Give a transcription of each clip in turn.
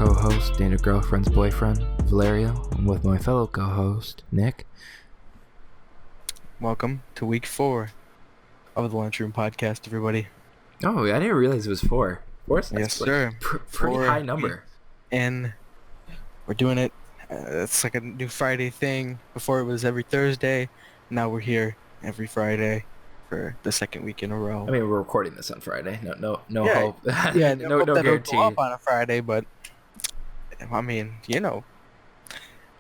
co-host and your girlfriend's boyfriend, Valerio. I'm with my fellow co-host, Nick. Welcome to week 4 of the Lunchroom Podcast, everybody. Oh, I didn't realize it was 4. 4 is Yes, sir. pretty high number. And we're doing it. It's like a new Friday thing. Before it was every Thursday. Now we're here every Friday for the second week in a row. I mean, we're recording this on Friday. No Yeah, hope. Yeah, no hope that guarantee. it'll go up on a Friday, but I mean,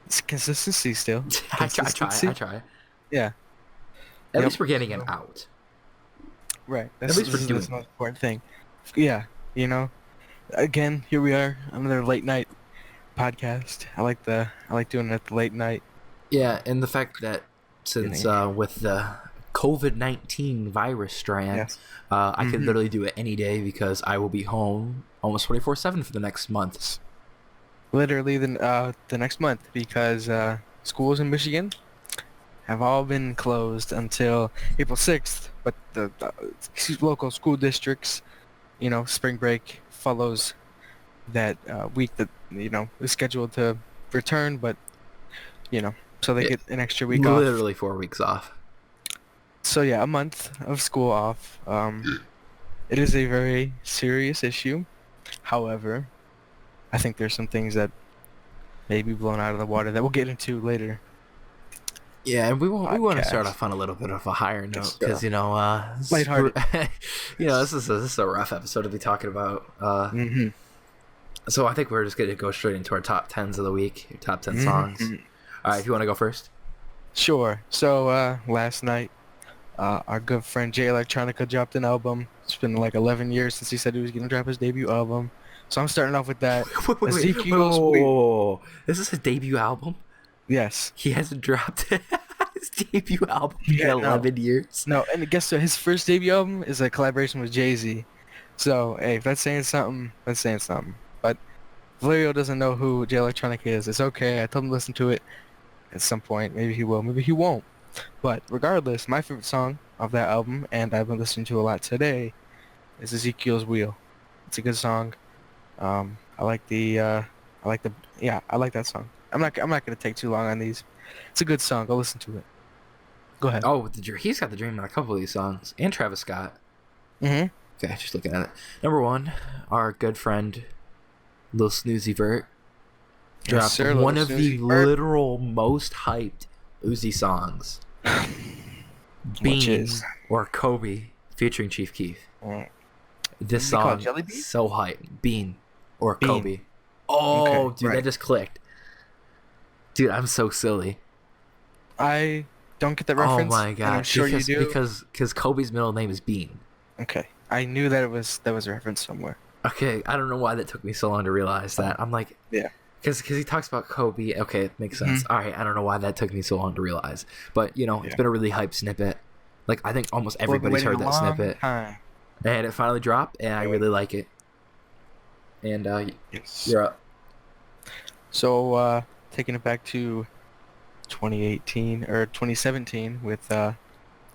it's consistency still. I try. Yeah. At least we're getting it out. Right. At least we're doing the most important thing. Yeah, Again, here we are, another late night podcast. I like doing it at the late night. Yeah, and the fact that since with the COVID-19 virus strand, Yes. I could literally do it any day because I will be home almost 24/7 for the next month. Literally the next month, because schools in Michigan have all been closed until April 6th, but the local school districts, spring break follows that week that, is scheduled to return, but, so they get an extra week off. Literally 4 weeks off. So yeah, a month of school off. It is a very serious issue. However, I think there's some things that may be blown out of the water that we'll get into later. Yeah, and we want to start Podcast. off on a little bit of a higher note because Lighthearted. this is a rough episode to be talking about. So I think we're just gonna go straight into our top 10s of the week, your top 10 songs. All right, if you want to go first. Sure. So last night, our good friend Jay Electronica dropped an album. It's been like 11 years since he said he was gonna drop his debut album. So I'm starting off with that. Wait, Ezekiel's whoa. This is his debut album? Yes. He hasn't dropped his debut album Yeah, in 11 years. No, and guess what? His first debut album is a collaboration with Jay-Z. So, hey, if that's saying something, that's saying something. But Valerio doesn't know who Jay Electronica is. It's okay. I told him to listen to it at some point. Maybe he will. Maybe he won't. But regardless, my favorite song of that album, and I've been listening to a lot today, is Ezekiel's Wheel. It's a good song. I like that song. I'm not gonna take too long on these. It's a good song. Go listen to it. Go ahead. Oh, he's got the dream on a couple of these songs. And Travis Scott. Mhm. Okay, just looking at it. Number 1, our good friend Lil Snoozy Vert dropped Yes, sir, one Lil of the Snoozy Vert. literal most hyped Uzi songs. Which Bean is or Kobe featuring Chief Keef. This Is it called song Jelly Bean? so hyped. Bean or Bean. Kobe. Oh, Okay, dude, right. that just clicked. Dude, I'm so silly. I don't get that reference. Oh my and god! I'm sure because, you do. because Kobe's middle name is Bean. Okay. I knew that was a reference somewhere. Okay, I don't know why that took me so long to realize that. I'm like, Yeah. because he talks about Kobe. Okay, it makes sense. All right, I don't know why that took me so long to realize, but it's been a really hype snippet. Like I think almost everybody's heard that snippet, Time. and it finally dropped, and I really like it. And Yes. you're up. So taking it back to 2018 or 2017 with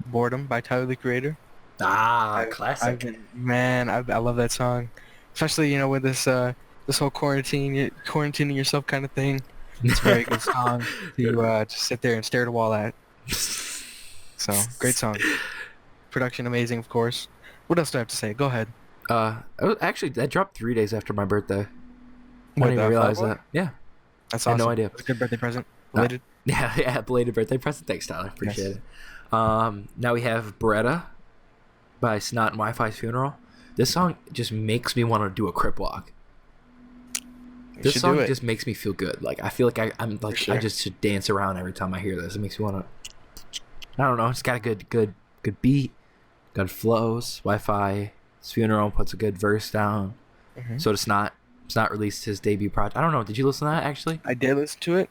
Boredom by Tyler the Creator. Classic. I love that song, especially with this whole quarantining yourself kind of thing. It's a very good song to just sit there and stare at a wall at. So great song, production amazing, of course. What else do I have to say? Go ahead. Actually, that dropped 3 days after my birthday. I What, didn't even realize Fireboy? that. Yeah. That's I had awesome. no idea. It's a good birthday present. Related. Yeah, belated birthday present. Thanks, Tyler. Appreciate it. Now we have Beretta by Snot and Wi-Fi's Funeral. This song just makes me want to do a crip walk. You This should song do it. just makes me feel good. Like I feel like I'm like sure. I just should dance around every time I hear this. It makes me want to. I don't know. It's got a good beat, good flows. Wi-Fi's Funeral puts a good verse down. Mhm. So it's not released his debut project. I don't know. Did you listen to that actually? I did listen to it.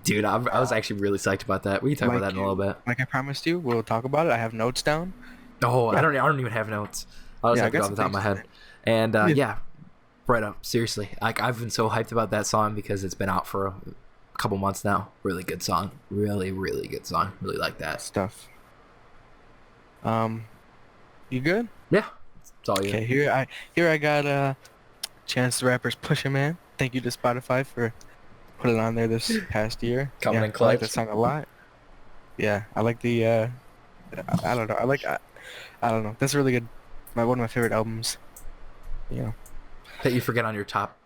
Dude, I was actually really psyched about that. We can talk about that in a little bit. Like I promised you, we'll talk about it. I have notes down. Oh, I don't even have notes. I was Yeah, I like got off the some top of my things head. And Yeah. yeah, right up. Seriously, like I've been so hyped about that song because it's been out for a couple months now. Really good song. Really, really good song. Really like that. Stuff. You good? Yeah, it's all you. Okay, here I got Chance the Rapper's Pusha Man. thank you to Spotify for putting it on there this past year. Coming Yeah, in I like clutch. that song a lot. Yeah, I like the I don't know. I don't know. That's really good. One of my favorite albums. You know. That you forget on your top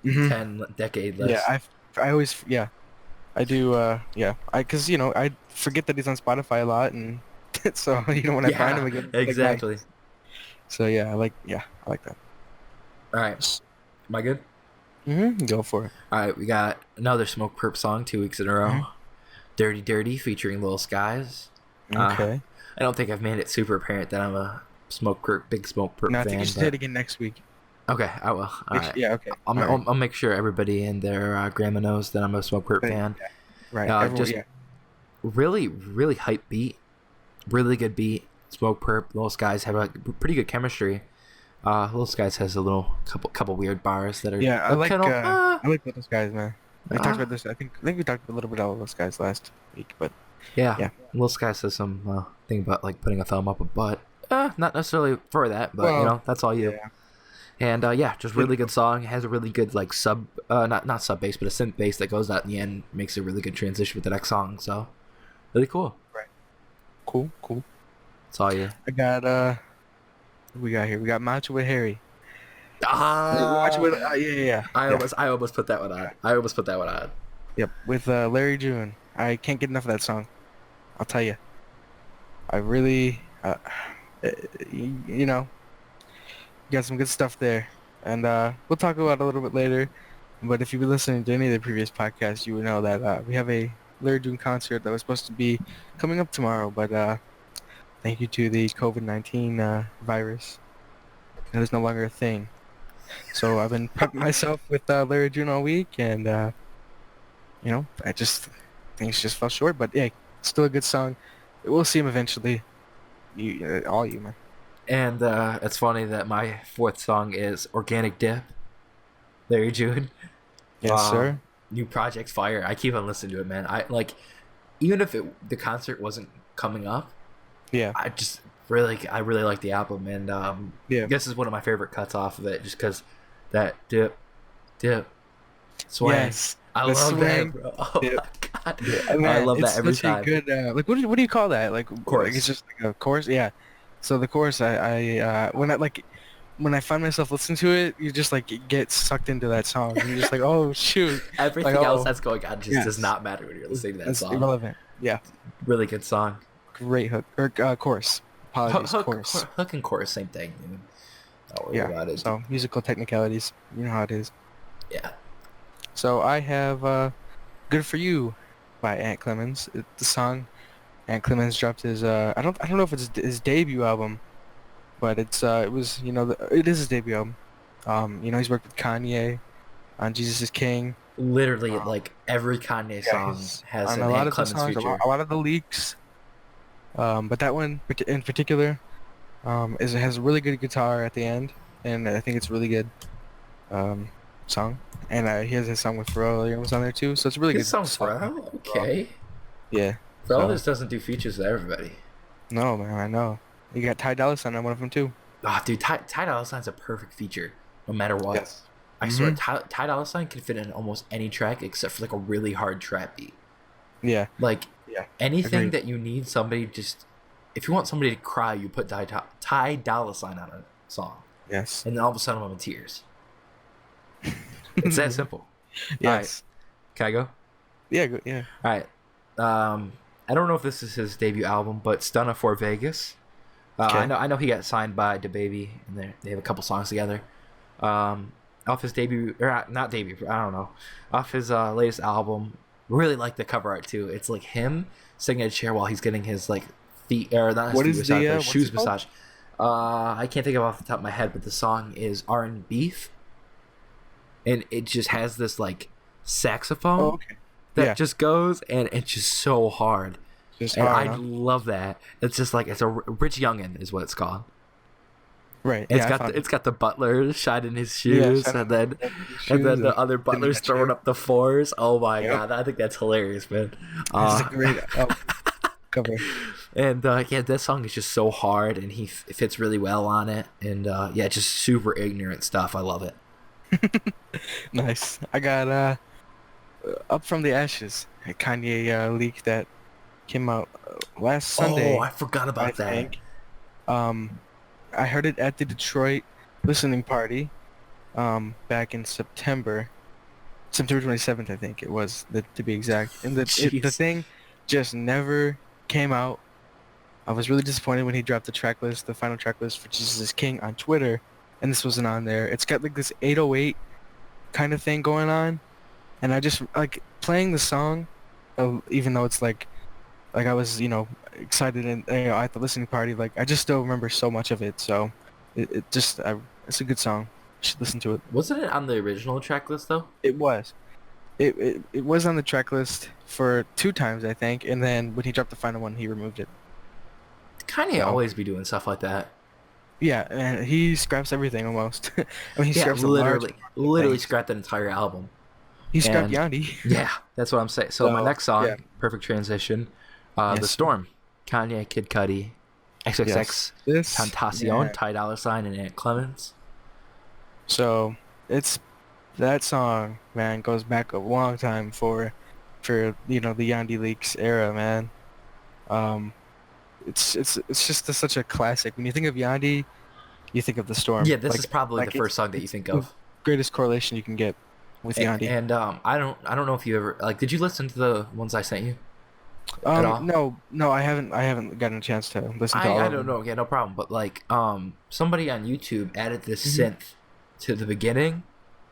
Mhm. 10 decade Yeah, list. I always yeah. I do yeah. Cuz I forget that he's on Spotify a lot and so when I find him Yeah, again, it's like exactly. nice. So yeah, I like that. All right. Am I good? Go for it. All right. We got another Smoke Perp song 2 weeks in a row. Mhm. Dirty Dirty featuring Lil Skies. Okay. I don't think I've made it super apparent that I'm a big Smoke Perp No, I fan. think you should say it again next week. Okay, I will. All right. Yeah, okay. I'll, All I'll, right. I'll make sure everybody and their grandma knows that I'm a Smoke Perp But, fan. yeah, right. Everyone, Just yeah. really, really hype beat. Really good beat. Smoke Perp, Lil Skies have a pretty good chemistry. Lil Skies has a couple weird bars that are Yeah, I like kind I like those guys, man. We talked of about this. I think we talked a little bit about those guys last week, but yeah. yeah. Lil Skies says some thing about like putting a thumb up a butt. Not necessarily for that, but Well, that's all you. yeah. And yeah, just really good song. It has a really good like not sub bass, but a synth bass that goes out in the end, makes a really good transition with the next song. So really cool. Right. Cool. That's all you. I got what we got here. We got Macho with Harry. Ah, Macho with yeah. I almost put that one on. I almost put that one on. Yep, with Larry June. I can't get enough of that song. I'll tell you. I really you got some good stuff there. And we'll talk about it a little bit later. But if you've been listening to any of the previous podcasts, you would know that we have a Larry June concert that was supposed to be coming up tomorrow, but thank you to the COVID-19 virus, it is no longer a thing. So I've been prepping myself with Larry June all week, and I just things just fell short. But yeah, still a good song. We'll see him eventually. All you, man. And it's funny that my fourth song is Organic Dip, Larry June. Yes, sir. New Project's fire. I keep on listening to it, man. I like, even if the concert wasn't coming up, Yeah. I really like the album, and Yeah. this is one of my favorite cuts off of it, just because that dip, swing. Yes. I the love swing, that, bro. Oh dip. my god, Yeah, man, I love it's that every such a time. good like what do you call that? Like Chorus. Like, it's just like a chorus. Yeah. So the chorus, when I find myself listening to it, you just like get sucked into that song. And you're just like, oh shoot. Everything Like, else oh, that's going on just yes. does not matter when you're listening to that It's song. irrelevant. Yeah. Really good song. Great hook or chorus. Apologies, chorus. Hook and chorus, same thing, dude. Don't worry about it. So musical technicalities, you know how it is. Yeah. So I have "Good for You" by Ant Clemens. The song Ant Clemens dropped his I don't know if it's his debut album, but it was it is his debut album. He's worked with Kanye on Jesus is King. Literally, like every Kanye song has on an a lot Ant of the Clemens songs, feature. a lot of the leaks. But that one in particular, has a really good guitar at the end, and I think it's a really good song. And he has his song with Pharrell Williams on there too, so it's a really His good song song. Pharrell? Okay. Yeah. Pharrell So- just doesn't do features with everybody. No, man, I know. You got Ty Dolla $ign on one of them too. Oh, dude, Ty Dolla $ign's a perfect feature, no matter what. Yes. I swear, Ty Dolla $ign can fit in almost any track except for like a really hard trap beat. Yeah. Like Yeah. anything Agreed. that you need somebody just, if you want somebody to cry, you put Ty Dolla $ign on a song, Yes. and then all of a sudden I'm in tears. It's that simple. Yes. Can I go? Yeah. Good. Yeah. All right. I don't know if this is his debut album, but Stunna for Vegas. Okay. I know he got signed by DaBaby, and they have a couple songs together. Off his debut, or not debut, I don't know. Off his latest album, really like the cover art too. It's like him sitting in a chair while he's getting his like feet, or not his What feet is massage, the, but what's shoes it called? massage. I can't think of it off the top of my head, but the song is R&B Beef, and it just has this like saxophone Oh, okay. that Yeah. just goes, and it's just so hard. Just And hard, I huh? love that. It's just like it's a Rich Youngin is what it's called. Right. It's Yeah, I got found it's got the butler shining his shoes, shining and then shoes the other butlers that throwing chair. up the fours. Oh my Yep. god, I think that's hilarious, man. It's a great cover. And yeah, that song is just so hard, and he fits really well on it, and yeah, just super ignorant stuff. I love it. Nice. I got Up From the Ashes, a Kanye leak that came out last Oh, Sunday, I forgot I about that. think. Um, I heard it at the Detroit listening party back in September 27th, I think it was, to be exact. And the Jeez. thing just never came out. I was really disappointed when he dropped the track list, the final track list for Jesus is King on Twitter, and this wasn't on there. It's got like this 808 kind of thing going on, and I just like playing the song, even though it's like I was, excited and at the listening party. Like I just still remember so much of it. So it's a good song. You should listen to it. Wasn't it on the original track list though? It was. It was on the track list for 2 times, I think, and then when he dropped the final one, he removed it. Kanye So always be doing stuff like that. yeah, and he scraps everything almost. I mean, he Yeah, scraps a large literally things. scrapped that entire album. He scrapped And Yandi. yeah, that's what I'm saying. So my So next song, yeah, perfect transition, The yes, Storm, Kanye, Kid Cudi, yes. XXX, This Tentacion, yeah. Ty Dolla Sign, and Aunt Clemens. So it's that song, man, goes back a long time for the Yandi Leaks era, man. Um, it's just such a classic. When you think of Yandi, you think of the Storm. Yeah, this is probably the first song that you it's think the of. greatest correlation you can get with Yandi. And I don't know if you ever like. Did you listen to the ones I sent you at all? No, I haven't gotten a chance to listen to all I of don't them. know. Yeah, no problem. But like, somebody on YouTube added this Hmm. synth to the beginning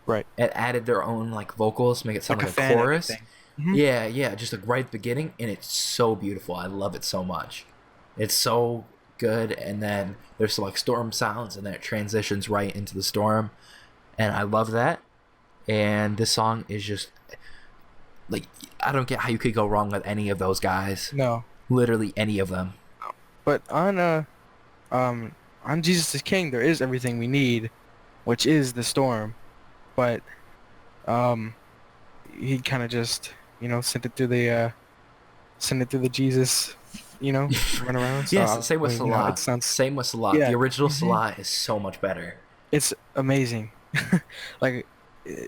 Right, and added their own like vocals, make it sound like a like a fan chorus. editing. Hmm. Yeah, yeah, just like right at the beginning, and it's so beautiful. I love it so much. It's so good, and then there's some like storm sounds, and then it transitions right into the storm, and I love that. And this song is just like I don't get how you could go wrong with any of those guys. No, Literally any of them. but um on Jesus is King, there is everything we need, which is the Storm. But um, he kind of just sent it through the Jesus, run around. So Yes, same I with mean, it Salah. sounds Same with Salah. The yeah, original hmm Salah is so much better. it's amazing. Like, eh,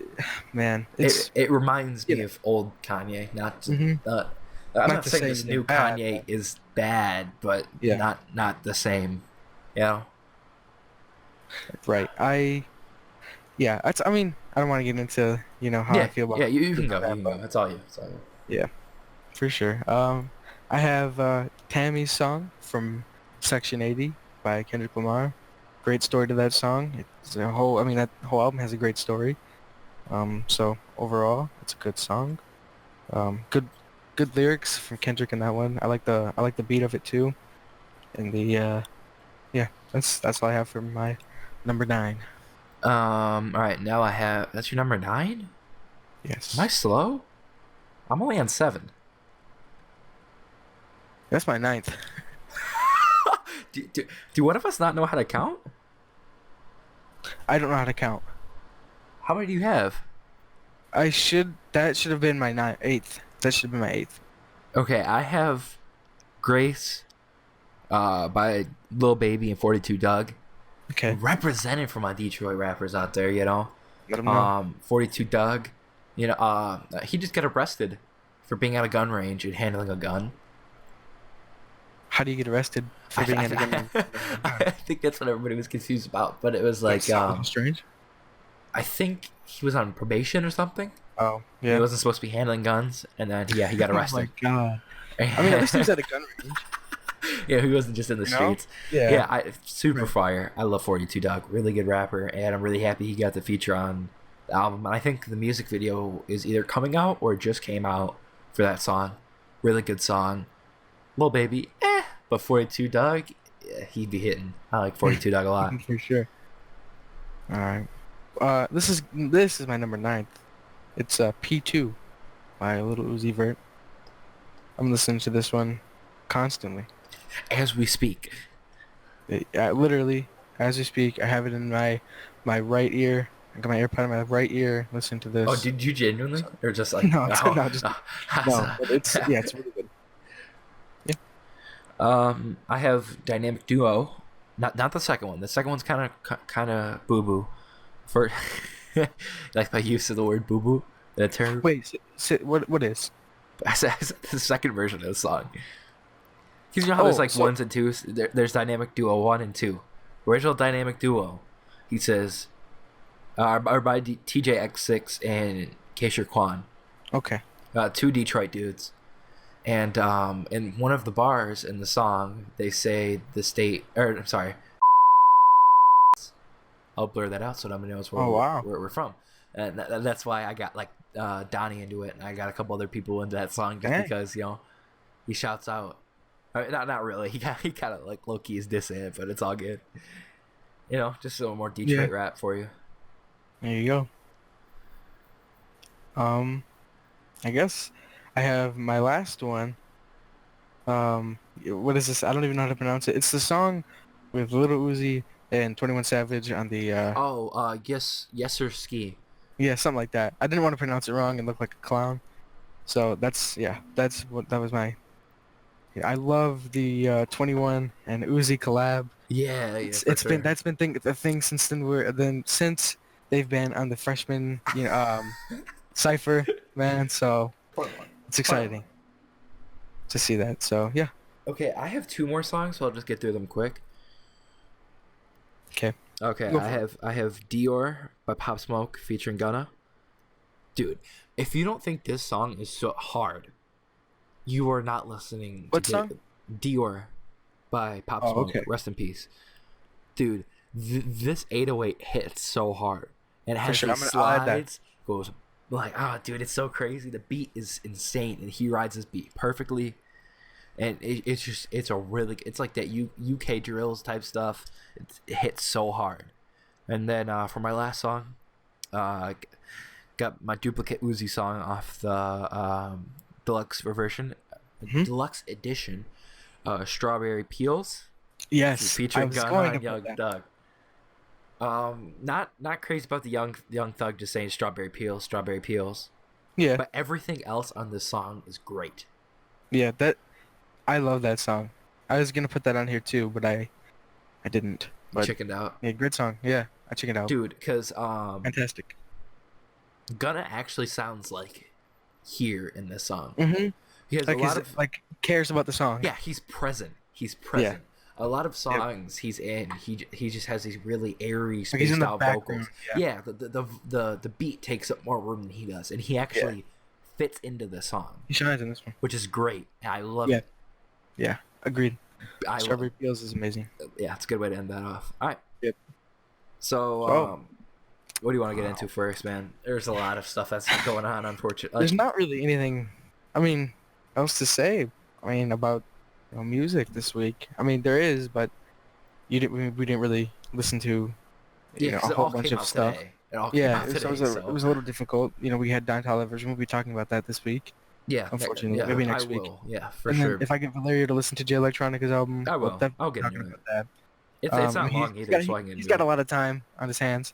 man, It reminds you me know, of old Kanye. Not hmm uh, I'm not not to saying say this anything new bad, Kanye but is bad, but yeah, not the same. You know? right. I mean, I don't want to get into how I Yeah, feel yeah. about You can go. You that, can go. but That's all you. That's all you. yeah, for sure. I have Tammy's song from Section 80 by Kendrick Lamar. Great story to that song. I mean, that whole album has a great story. So overall, it's a good song. Good lyrics from Kendrick in that one. I like the beat of it too. And yeah, that's all I have for my number 9. All right. Now I have. That's your number 9. Am I Yes, slow? I'm only on 7. that's my ninth. Do one of us not know how to count? I don't know how to count. How many do you have? That should have been my eighth. That should have been my eighth. Okay, I have Grace, by Lil Baby and 42 Doug. Okay, Represented for my Detroit rappers out there, you know. let them know. 42 Doug, he just got arrested for being at a gun range and handling a gun. How do you get arrested for being at a gun? I think that's what everybody was confused about, but it was like, That's a little strange. I think he was on probation or something. Oh, He yeah. wasn't supposed to be handling guns, and then yeah, he got Oh my arrested. god. I mean, at least he was at a gun range. Yeah, he wasn't just in the You know? streets. Yeah. Yeah, super Right. fire. I love 42 Doug, really good rapper, and I'm really happy he got the feature on the album. And I think the music video is either coming out or just came out for that song. Really good song. Lil Baby, but 42 Doug, yeah, he'd be hitting. I like 42 Doug a lot. For sure. All right. This is my number 9. It's P2 by Little Uzi Vert. I'm listening to this one constantly. As we speak. Literally, as we speak, I have it in my right ear. I got my AirPod in my right ear. Listen to this. Oh, did you genuinely, or just like No, no, just no. But it's it's really good. I have Dynamic Duo, not the second one. The second one's kind of boo boo. For Like my use of the word boo boo, that term. Wait, what is? I said the second version of the song. Because you know how there's Oh, like so ones and twos? There's dynamic duo 1 and 2. Original dynamic duo, he says, are by TJX6 and Keisha Kwan. okay. Two Detroit dudes. And in one of the bars in the song, they say the state, or I'm sorry, I'll blur that out so nobody knows Oh wow. where we're from. And that's why I got like Donnie into it, and I got a couple other people into that song just Dang. because, you know, he shouts out. Not really. He kind of like low key is dissing it, but it's all good. You know, just a little more Detroit rap for you. There you go. I guess I have my last one. What is this? I don't even know how to pronounce it. It's the song with Little Uzi and 21 Savage on the Yes sir ski. yeah, something like that. I didn't want to pronounce it wrong and look like a clown. So that's what that was my. Yeah, I love the 21 and Uzi collab. Yeah, It's been the thing since since they've been on the freshman cipher, man. So it's exciting to see that. So yeah. Okay, I have two more songs, so I'll just get through them quick. Okay. Okay, Go for I have Dior by Pop Smoke featuring Gunna. Dude, if you don't think this song is so hard, you are not listening. What song? Dior by Pop Oh, Smoke. okay. Rest in peace. Dude, this 808 hits so hard. And it has sure, these I'll add that. slides. Goes like, dude, it's so crazy. The beat is insane, and he rides his beat perfectly. And it's like that UK drills type stuff. It hits so hard. And then for my last song, got my duplicate Uzi song off the deluxe version, deluxe edition, Strawberry Peels. Yes, I Featuring was Gunna going and about Young that. Thug. Not crazy about the young Thug just saying Strawberry Peels. Yeah, But everything else on this song is great. yeah, I love that song. I was gonna put that on here too, but I didn't. But Chickened out, yeah, great song. Yeah, I check it out. dude. Because Fantastic. Gunna actually sounds like here in this song. Mm-hmm. He has Like a lot of cares about the song. yeah. He's present. A lot of songs he's in, he just has these really airy, Like he's in spaced the out background. vocals. Yeah. Yeah, the beat takes up more room than he does, and he actually fits into the song, He shines in this one. which is great. And I love Yeah. it. Yeah, agreed. I Strawberry Peels is amazing. yeah, it's a good way to end that off. All right. Yep. So, Oh. what do you want to get into first, man? There's a lot of stuff that's going on, unfortunately. There's not really anything, else to say. About music this week. There is, but we didn't really listen to Yeah, 'cause a it whole all bunch came of out stuff. today. It all came Yeah, out it today. was it was a little difficult. We had Don Toliver version. We'll be talking about that this week. Yeah, unfortunately. yeah, Maybe next I week. will. Yeah, for And sure. then if I get Valerio to listen to Jay Electronica's album, I will. we'll definitely I'll be get talking into it. about that. It's not long either, so I can. He's got a lot of time on his hands.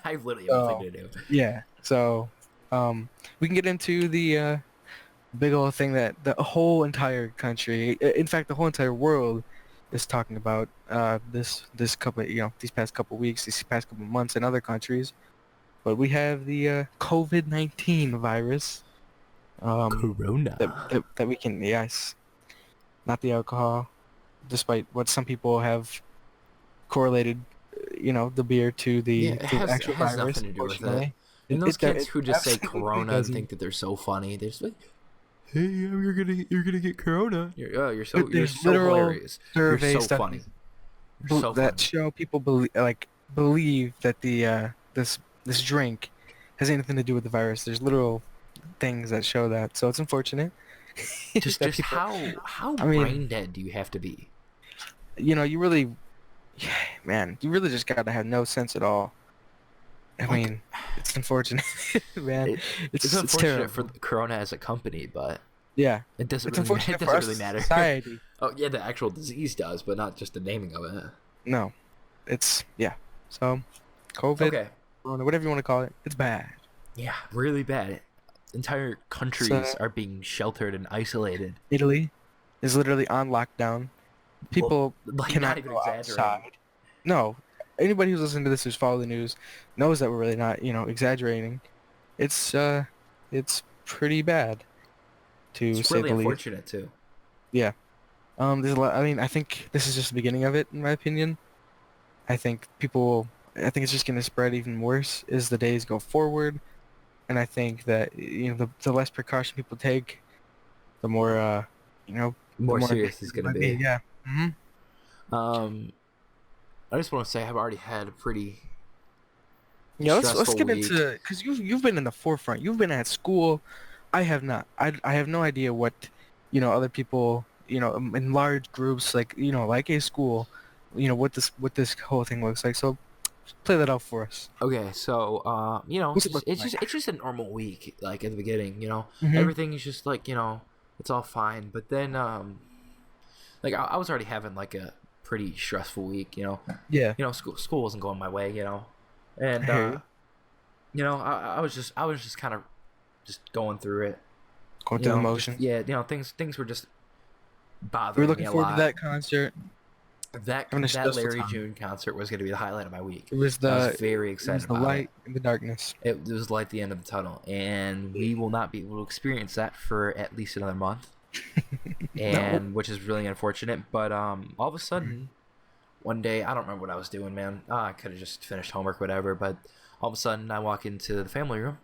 I literally have nothing to do. Yeah. So, we can get into the big old thing that the whole entire country, in fact, the whole entire world, is talking about. This couple, these past couple weeks, these past couple months in other countries. But we have the COVID-19 virus. Corona. That we can, yes, not the alcohol, despite what some people have correlated, the beer to the actual it has virus. nothing to do with it. Unfortunately. And those kids It who just say absolutely Corona doesn't. and think that they're so funny, they're just like, "Hey, you're gonna get Corona." You're so But there's so literal hilarious. You're survey so stuff funny. You're so that funny. show people believe that the this drink has anything to do with the virus. There's literal things that show that, so it's unfortunate. Just that people- how I mean- brain dead do you have to be? you really, man, you really just gotta have no sense at all. It's unfortunate, man. It's It's unfortunate terrible. for Corona as a company, but Yeah, it doesn't it's really, unfortunate it for doesn't us really as matter. a society. Oh yeah, the actual disease does, but not just the naming of it. No, So, COVID, Okay. Corona, whatever you want to call it, it's bad. Yeah, really bad. Entire countries So- are being sheltered and isolated. Italy is literally on lockdown. People Like, cannot not even go exaggerating. outside. No, anybody who's listening to this who's followed the news knows that we're really not, exaggerating. It's pretty bad, to It's say really the least. unfortunate too. Yeah. There's a lot. I mean, I think this is just the beginning of it, in my opinion. I think people. I think it's just going to spread even worse as the days go forward, and I think that the less precaution people take, the more the More more serious endangered it's it gonna might be. be. Yeah. Um, I just want to say I've already had a pretty Yeah. Let's stressful get week. into, because you've been in the forefront. You've been at school. I have not. I have no idea what other people in large groups, like like a school, what this whole thing looks like. So play that out for us. Okay, so What's it looking it's like? just a normal week. Like at the beginning, Mm-hmm. everything is just like it's all fine. But then like I was already having like a pretty stressful week. Yeah. School wasn't going my way. And I hear you. I was just kind of just going through it. Going through the Just motions. yeah, things were just We were bothering me looking a forward to lot. that concert. That Having a that stressful Larry time. June concert was going to be the highlight of my week. It was I was the very it excited was the about it. light in the darkness. It was like the end of the tunnel, and we will not be able to experience that for at least another month, No. and which is really unfortunate. But all of a sudden, one day I don't remember what I was doing, man. I could have just finished homework, whatever. But all of a sudden, I walk into the family room.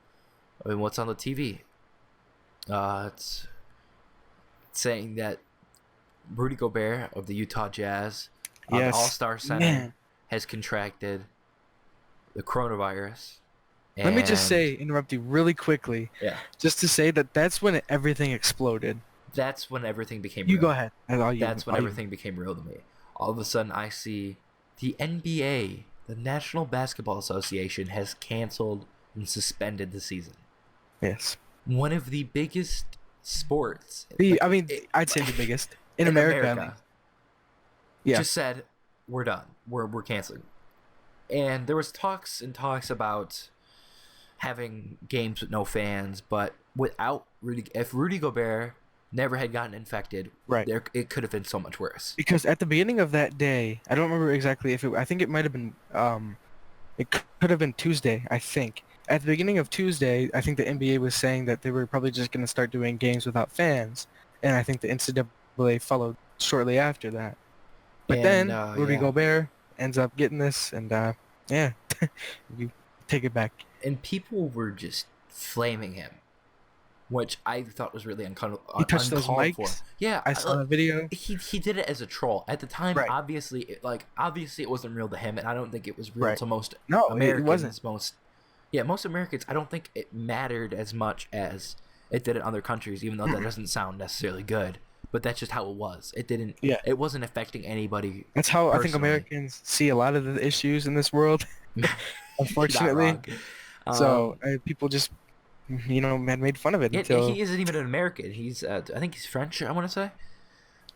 I mean, what's on the TV? It's saying that Rudy Gobert of the Utah Jazz, the All Yes. Star Center, Man. has contracted the coronavirus. Let me just And say, interrupt you really quickly, yeah, just to say that that's when everything exploded. that's when everything became You real. go ahead. That's when everything became real to me. All of a sudden, I see the NBA, the National Basketball Association, has canceled and suspended the season. Yes. One of the biggest sports, I mean, I'd say the biggest in America. At least. Yeah. just said, "We're done. We're canceling." And there was talks and talks about having games with no fans, but without Rudy, if Rudy Gobert never had gotten infected, Right. it could have been so much worse. Because at the beginning of that day, I don't remember exactly if it. I think it might have been. It could have been Tuesday. I think at the beginning of Tuesday, I think the NBA was saying that they were probably just going to start doing games without fans, and I think the NCAA followed shortly after that. But And then Rudy yeah, Gobert ends up getting this, and yeah, you take it back. and people were just flaming him, which I thought was really He touched those uncalled for. mics. Yeah, I saw the video. he did it as a troll at the time. Right. Obviously, obviously it wasn't real to him, and I don't think it was real Right. to most No, it Americans. wasn't. Most Americans. I don't think it mattered as much as it did in other countries, even though that doesn't sound necessarily good. But that's just how it was. It didn't. Yeah. It wasn't affecting anybody. That's how I think Personally. Americans see a lot of the issues in this world, Not unfortunately. wrong. So people just, had made fun of it Yeah, until. he isn't even an American. He's I think he's French. I want to say.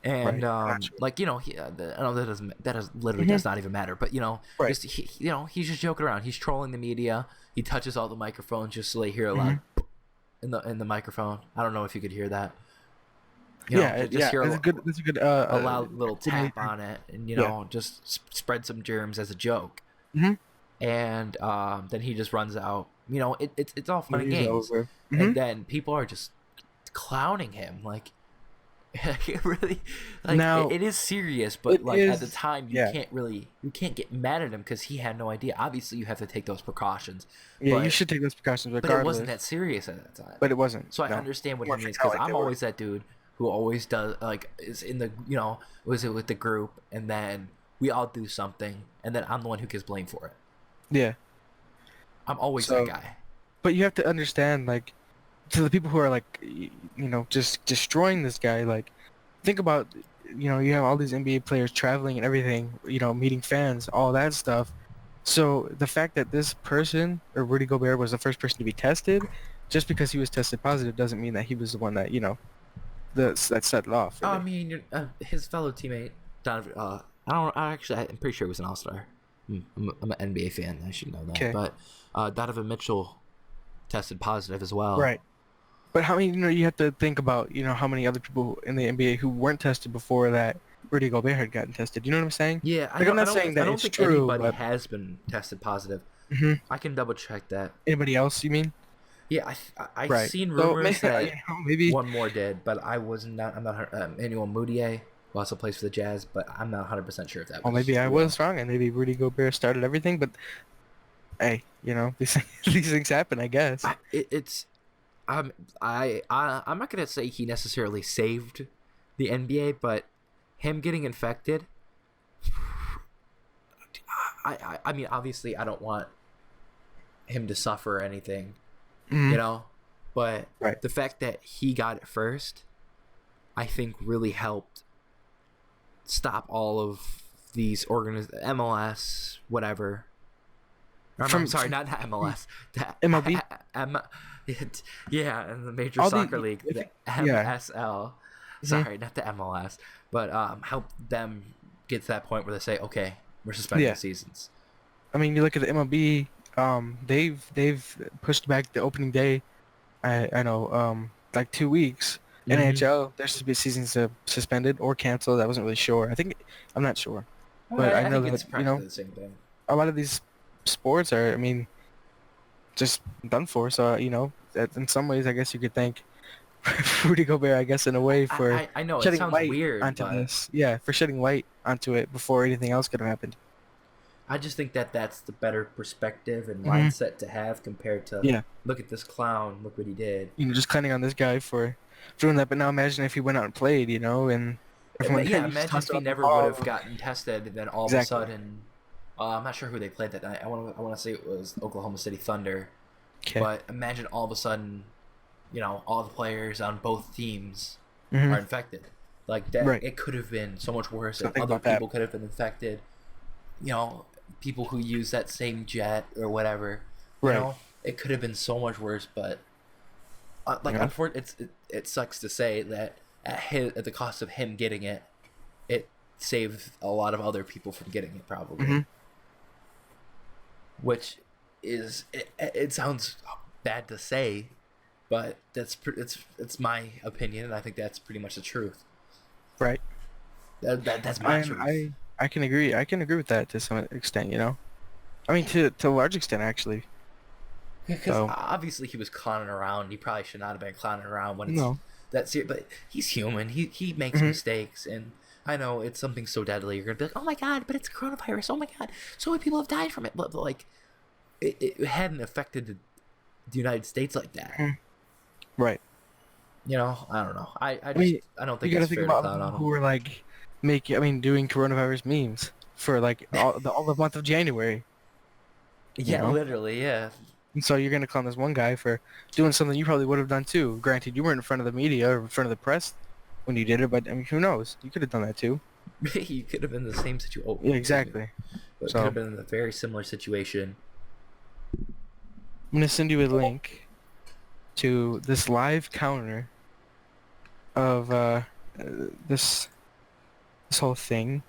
And Right, not sure. like he, I know literally does not even matter. But Right. just he's just joking around. He's trolling the media. He touches all the microphones just so they hear a loud in the microphone. I don't know if you could hear that. Just hear That's a good. That's a good. a loud little good tap idea. on it, and Yeah. just spread some germs as a joke. Mhm. And then he just runs out. It's all fun and It's games. over. Mhm. And then people are just clowning him like it really Now, it is serious, but it like at the is- time yeah. you can't get mad at him because he had no idea. Obviously you have to take those precautions, Yeah, you but- should take those precautions but regardless. it wasn't that serious at that time. But it wasn't. So I no. understand what More he means freaked out because like I'm they were. always that dude who always does is in the was it with the group, and then we all do something and then I'm the one who gets blamed for it. Yeah, I'm always So- that guy. but you have to understand, like, to the people who are like, just destroying this guy. Like, think about, you have all these NBA players traveling and everything. Meeting fans, all that stuff. So the fact that this person or Rudy Gobert was the first person to be tested, just because he was tested positive doesn't mean that he was the one that that set it off. I Really. mean, his fellow teammate Donovan. I'm pretty sure he was an All-Star. I'm an NBA fan. I should know that. Okay. But Donovan Mitchell tested positive as well. Right. But how many, you have to think about, how many other people in the NBA who weren't tested before that Rudy Gobert had gotten tested. You know what I'm saying? Yeah, Like, I'm not saying I that don't it's think true, anybody but has been tested positive. hmm I can double check that. anybody else? You mean? Yeah, I Right. seen So maybe rumors that maybe. one more did, but I was not. I'm not. Emmanuel Mudiay, who also plays for the Jazz, but I'm not 100% sure if that Well, was maybe I real. was wrong, and maybe Rudy Gobert started everything. But hey, these things happen, I guess. It's um I'm not gonna say he necessarily saved the NBA, but him getting infected. I mean, obviously, I don't want him to suffer or anything, hmm you know, but Right. the fact that he got it first, I think, really helped stop all of these MLS, whatever. I'm sorry, From not MLS. That MLB, M, yeah, in the Major all Soccer the League, I the think, yeah. MSL. hmm Sorry, not the MLS, but help them get to that point where they say, okay, we're suspending the Yeah. seasons. I mean, you look at the MLB. They've pushed back the opening day. I know. Like 2 weeks. Mm-hmm. NHL, there should be seasons suspended or canceled. I wasn't really sure. I'm not sure, but I I know think that it's practically the same thing. a lot of these sports are, I mean, just done for. So in some ways, I guess you could thank Rudy Gobert, I guess, in a way for I know it shedding sounds light weird, onto but this. Yeah, for shedding light onto it before anything else could have happened. I just think that that's the better perspective and hmm mindset to have compared to Yeah, look at this clown, look what he did. just clowning on this guy for doing that. But now imagine if he went out and played, and everyone Yeah, you just imagine tossed if he around the never would have ball. gotten tested, and then all of a Exactly. sudden, I'm not sure who they played that night. I want to say it was Oklahoma City Thunder, Okay. but imagine all of a sudden, all the players on both teams hmm are infected. Like that, Right. it could have been so much worse, So and think other about that. people could have been infected. You know, people who use that same jet or whatever. Right. It could have been so much worse. But like, Yeah. unfortunately, it sucks to say that at the cost of him getting it, it saved a lot of other people from getting it, probably. hmm Which is it sounds bad to say, but it's my opinion, and I think that's pretty much the truth. Right. That's my And truth. I can agree. I can agree with that to some extent. I mean, to a large extent, actually. Because So obviously he was clowning around. He probably should not have been clowning around when it's no. that serious. But he's human. He makes hmm mistakes, and I know it's something so deadly. You're gonna be like, oh my god, but it's coronavirus. Oh my god, so many people have died from it. But like, it hadn't affected the United States like that. Right. I don't know. I mean, I don't you think got to it's think fair to about all the clown people on who him. were like doing coronavirus memes for like all the month of January. You Yeah, know. literally, yeah. And so you're gonna clown this one guy for doing something you probably would have done too. Granted, you weren't in front of the media or in front of the press when you did it, but I mean, who knows? You could have done that too. You could have been in the same situation. Oh, Yeah, excuse me. exactly. But could have So been in a very similar situation. I'm gonna send you a link to this live counter of this this whole thing.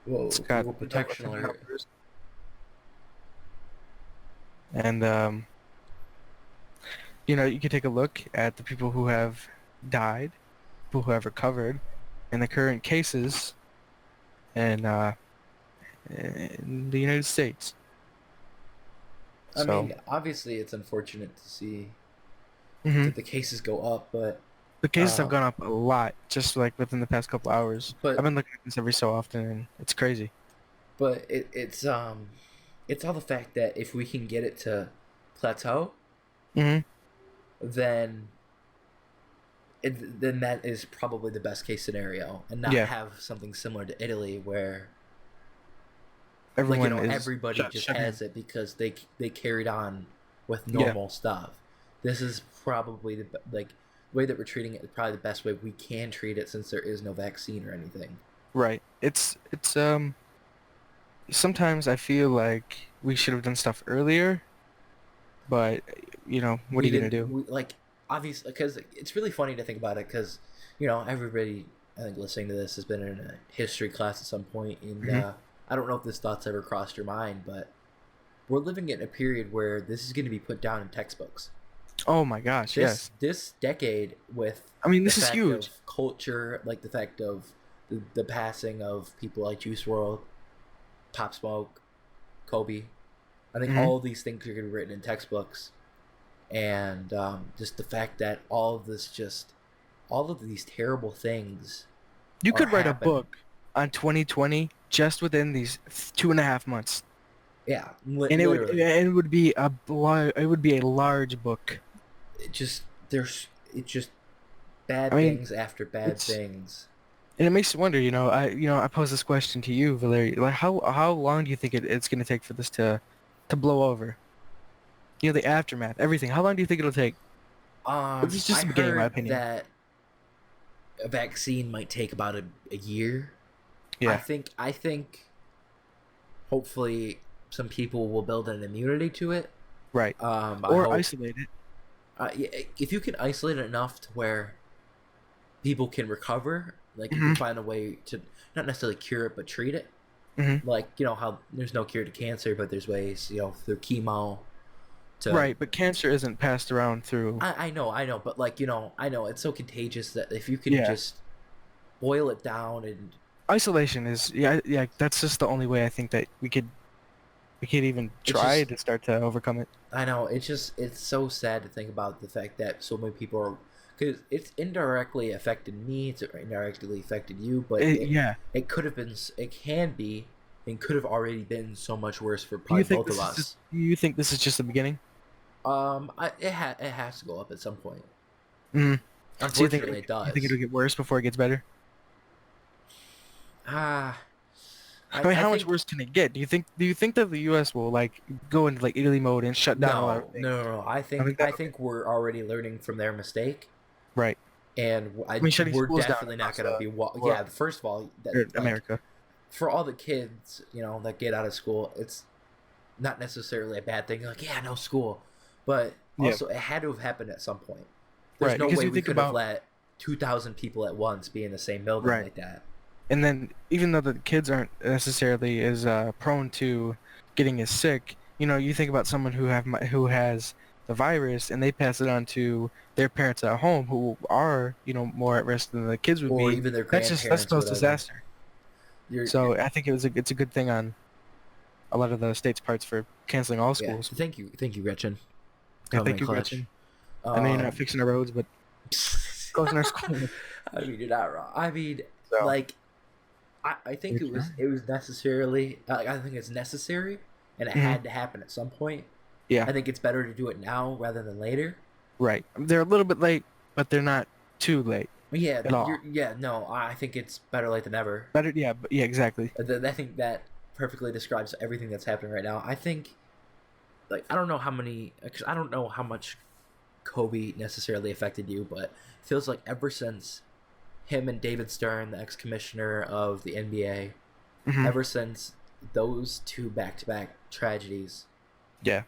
Whoa, It's got Google protection the alert. numbers, and you can take a look at the people who have died, people who have recovered, and the current cases in the United States. I So, mean, obviously, it's unfortunate to see hmm that the cases go up, the cases have uh, gone up a lot just like within the past couple hours. I've but been looking at this every so often, and it's crazy. it's all the fact that if we can get it to plateau, hmm then then that is probably the best case scenario, and not Yeah, have something similar to Italy where like everyone is everybody just shut in. has it because they carried on with Yeah, normal stuff. This is probably the way that we're treating it is probably the best way we can treat it since there is no vaccine or anything. right. It's sometimes I feel like we should have done stuff earlier, but what are We you gonna didn't do? we, like obviously because it's really funny to think about it because everybody I think listening to this has been in a history class at some point, and hmm I don't know if this thought's ever crossed your mind, but we're living in a period where this is going to be put down in textbooks. Oh my gosh, yes. This decade with I mean, the this is fact huge. of culture, like the fact of the passing of people like Juice World, Pop Smoke, Kobe. I think Hmm. all of these things are going to be written in textbooks, and just the fact that all of these terrible things You are could write a happening. book on 2020 just within these 2.5 months, Yeah, and literally. it would be it would be a large book. It just there's it's just bad I mean, things after bad it's things. and it makes you wonder. I pose this question to you, Valerie. Like, how long do you think it's going to take for this to blow over? The aftermath, everything. How long do you think it'll take? This is just I the beginning, in my heard opinion. that a vaccine might take about a year. Yeah, I think hopefully some people will build an immunity to it. right. I Or hope isolate it. yeah, if you can isolate it enough to where people can recover, like you can Hmm. find a way to not necessarily cure it but treat it. Hmm. Like how there's no cure to cancer, but there's ways through chemo to. Right, but cancer isn't passed around through. I know, but I know it's so contagious that if you can Yeah, just boil it down and isolation is yeah. That's just the only way I think that we could even it's try just to start to overcome it. I know it's so sad to think about the fact that so many people are because it's indirectly affected me, it's indirectly affected you, but Yeah. it could have been, it can be, and could have already been so much worse for Do you probably think both of this is just? us. Do you think this is just the beginning? It has to go up at some point. Hmm. So Unfortunately, it you think it'll does. get worse before it gets better? Ah, I mean, I how much think worse can it get? Do you think that the U.S. will like go into like Italy mode and shut down a lot of things? no. I think that I okay, think we're already learning from their mistake, right. and I mean, shutting we're schools down definitely not across gonna be the yeah. world First of all, that or like America. for all the kids, that get out of school, it's not necessarily a bad thing. Like, yeah, no school, but Yeah, also it had to have happened at some point. There's right. no Because way you we think could have about let 2,000 people at once be in the same building right, like that. and then even though the kids aren't necessarily as prone to getting as sick, you think about someone who has the virus and they pass it on to their parents at home who are more at risk than the kids would Or be. even their That's grandparents, spells whatever. disaster. You're So I think it's a good thing on a lot of the state's parts for canceling all yeah. schools. Thank you, Gretchen, Yeah, coming thank in you, clutch. Gretchen. I know you're not Um, fixing our roads, but closing our schools. I mean, you're not wrong. I mean, So, like, I think which, it was necessarily. I think it's necessary, and it hmm had to happen at some point. yeah, I think it's better to do it now rather than later. right. They're a little bit late, but they're not too late But yeah, at all. yeah. No, I think it's better late than never. Better, yeah, but yeah, exactly. I think that perfectly describes everything that's happening right now. I think, like, I don't know how many, cause I don't know how much Kobe necessarily affected you, but it feels like ever since him and David Stern, the ex-commissioner of the NBA, Hmm. ever since those two back-to-back tragedies, Yeah,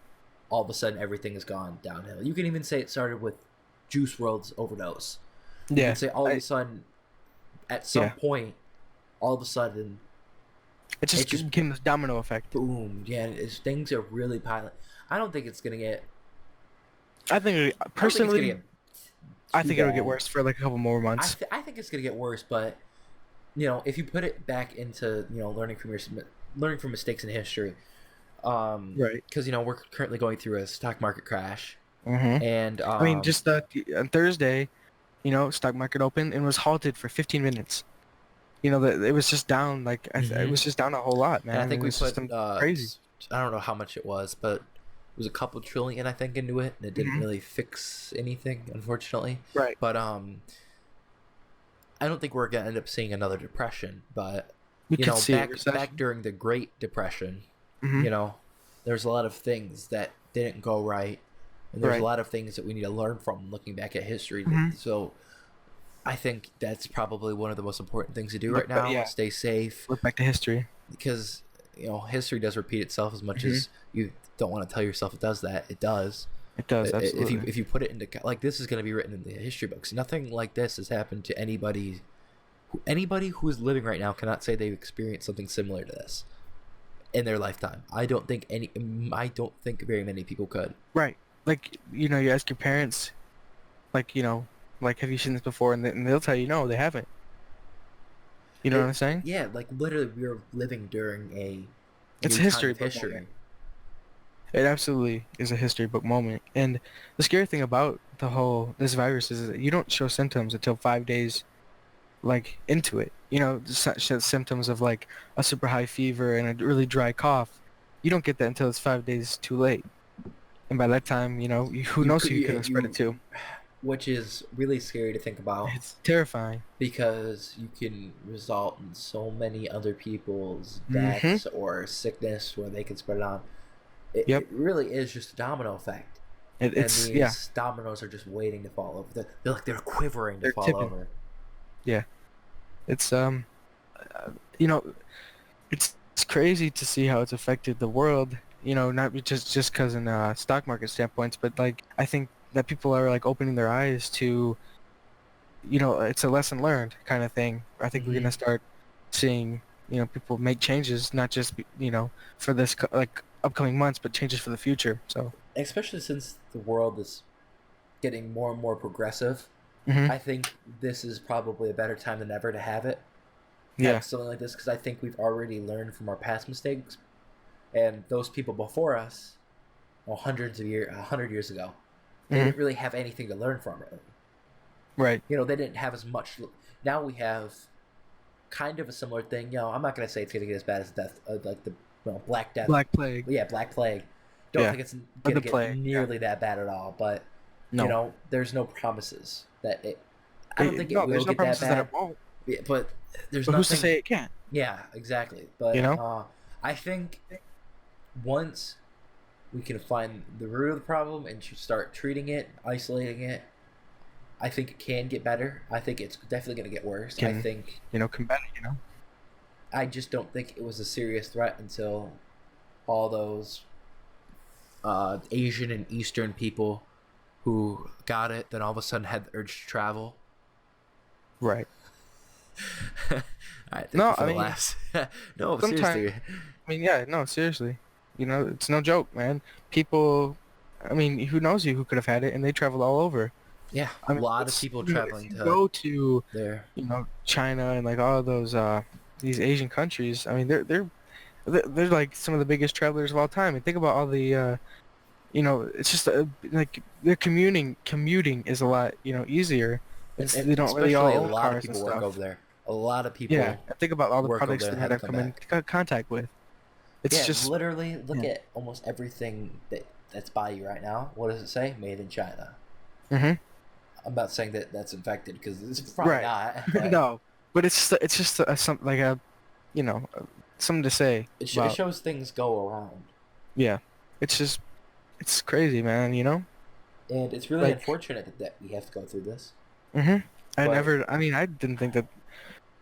all of a sudden everything has gone downhill. You can even say it started with Juice World's overdose. You can yeah, say all of a sudden, at some yeah. point, all of a sudden, It it just just became this domino effect. boom. Yeah, things are really piling. I don't think it's gonna get. I think I don't think it's gonna personally, get I too think it'll get bad. worse for like a couple more months. I think it's gonna get worse, but if you put it back into learning from mistakes in history, Right. because we're currently going through a stock market crash, Hmm. and I mean, just on Thursday, stock market opened and was halted for 15 minutes. It was just down like it mhm. was just down a whole lot, And I man. It think we was just put crazy. I don't know how much it was, but it was a couple trillion I think into it, and it didn't Hmm. really fix anything, unfortunately. Right. But I don't think we're gonna end up seeing another depression, but We could see a back recession. during the Great Depression, Hmm. there's a lot of things that didn't go right, and there's a Right. lot of things that we need to learn from looking back at history. Hmm. So I think that's probably one of the most important things to do right Look, but now. yeah, Stay safe, look back to history. because history does repeat itself as much Hmm. as you don't want to tell yourself it does that. It does. It does absolutely. If you put it into like this is going to be written in the history books. Nothing like this has happened to anybody. Anybody who is living right now cannot say they've experienced something similar to this in their lifetime. I don't think very many people could. Right. Like you ask your parents, like like have you seen this before, and they'll tell you no, they haven't. You know what I'm saying? Yeah, like literally, we are living during a It's new a time history of book history. moment. It absolutely is a history book moment. And the scary thing about this virus is that you don't show symptoms until 5 days like into it. You know, symptoms of like a super high fever and a really dry cough. You don't get that until it's 5 days too late. And by that time, who You knows could who you could have spread it you, to. which is really scary to think about It's terrifying. because you can result in so many other people's Mm-hmm. deaths or sickness where they can spread it on. It, Yep. it really is just a domino effect, and Yeah, these dominoes are just waiting to fall over. They're quivering to they're fall tipping. over. Yeah. It's you know, it's crazy to see how it's affected the world. Not just because in stock market standpoints, but like I think that people are like opening their eyes to, it's a lesson learned kind of thing. I think we're Hmm. gonna start seeing, people make changes, not just for this like upcoming months, but changes for the future. So. Especially since the world is getting more and more progressive, Hmm. I think this is probably a better time than ever to have Yeah. something like this because I think we've already learned from our past mistakes, and those people before us, well, hundreds of years, 100 years ago, they Hmm. didn't really have anything to learn from it. Right. They didn't have as much. Now we have kind of a similar thing. I'm not gonna say it's gonna get as bad as death, like the Black Death. Black Plague. Yeah, Black Plague. Don't Yeah. think it's Or gonna the get plague. Yeah. nearly that bad at all. But No. there's no promises that it. I don't think it No, will there's no get that promises that bad. it won't. Yeah, but there's But who's to nothing. say it can't? Yeah, exactly. You But know? I think once we can find the root of the problem and start treating it, isolating it, I think it can get better. I think it's definitely going to get worse. I Can think combat it. I just don't think it was a serious threat until all those Asian and Eastern people who got it, then all of a sudden had the urge to travel. Right. All right, thank No, you for I the mean, laughs. No, sometimes, seriously. yeah, no, seriously. It's no joke, man. People, I mean, who knows who could have had it, and they traveled all over. Yeah, I a mean, lot of people if traveling you to go to, there. China and like all those, these Asian countries, I mean, they're like some of the biggest travelers of all time. And think about all the, it's just like their commuting is a lot, easier. And They don't really all especially a own lot of cars and people work over stuff. there. A lot of Yeah, people and think about all the work over products there they and had have to to come come in back. contact with. It's Yeah, just, literally look yeah. at almost everything that's by you right now. What does it say? Made in China. Hmm. I'm not saying that that's infected because it's probably Right. not. But No, but it's just some like a, something to say it about. shows things go around, Yeah, it's just it's crazy, man. and it's really Like. unfortunate that we have to go through this. Hmm. But I mean, I didn't think that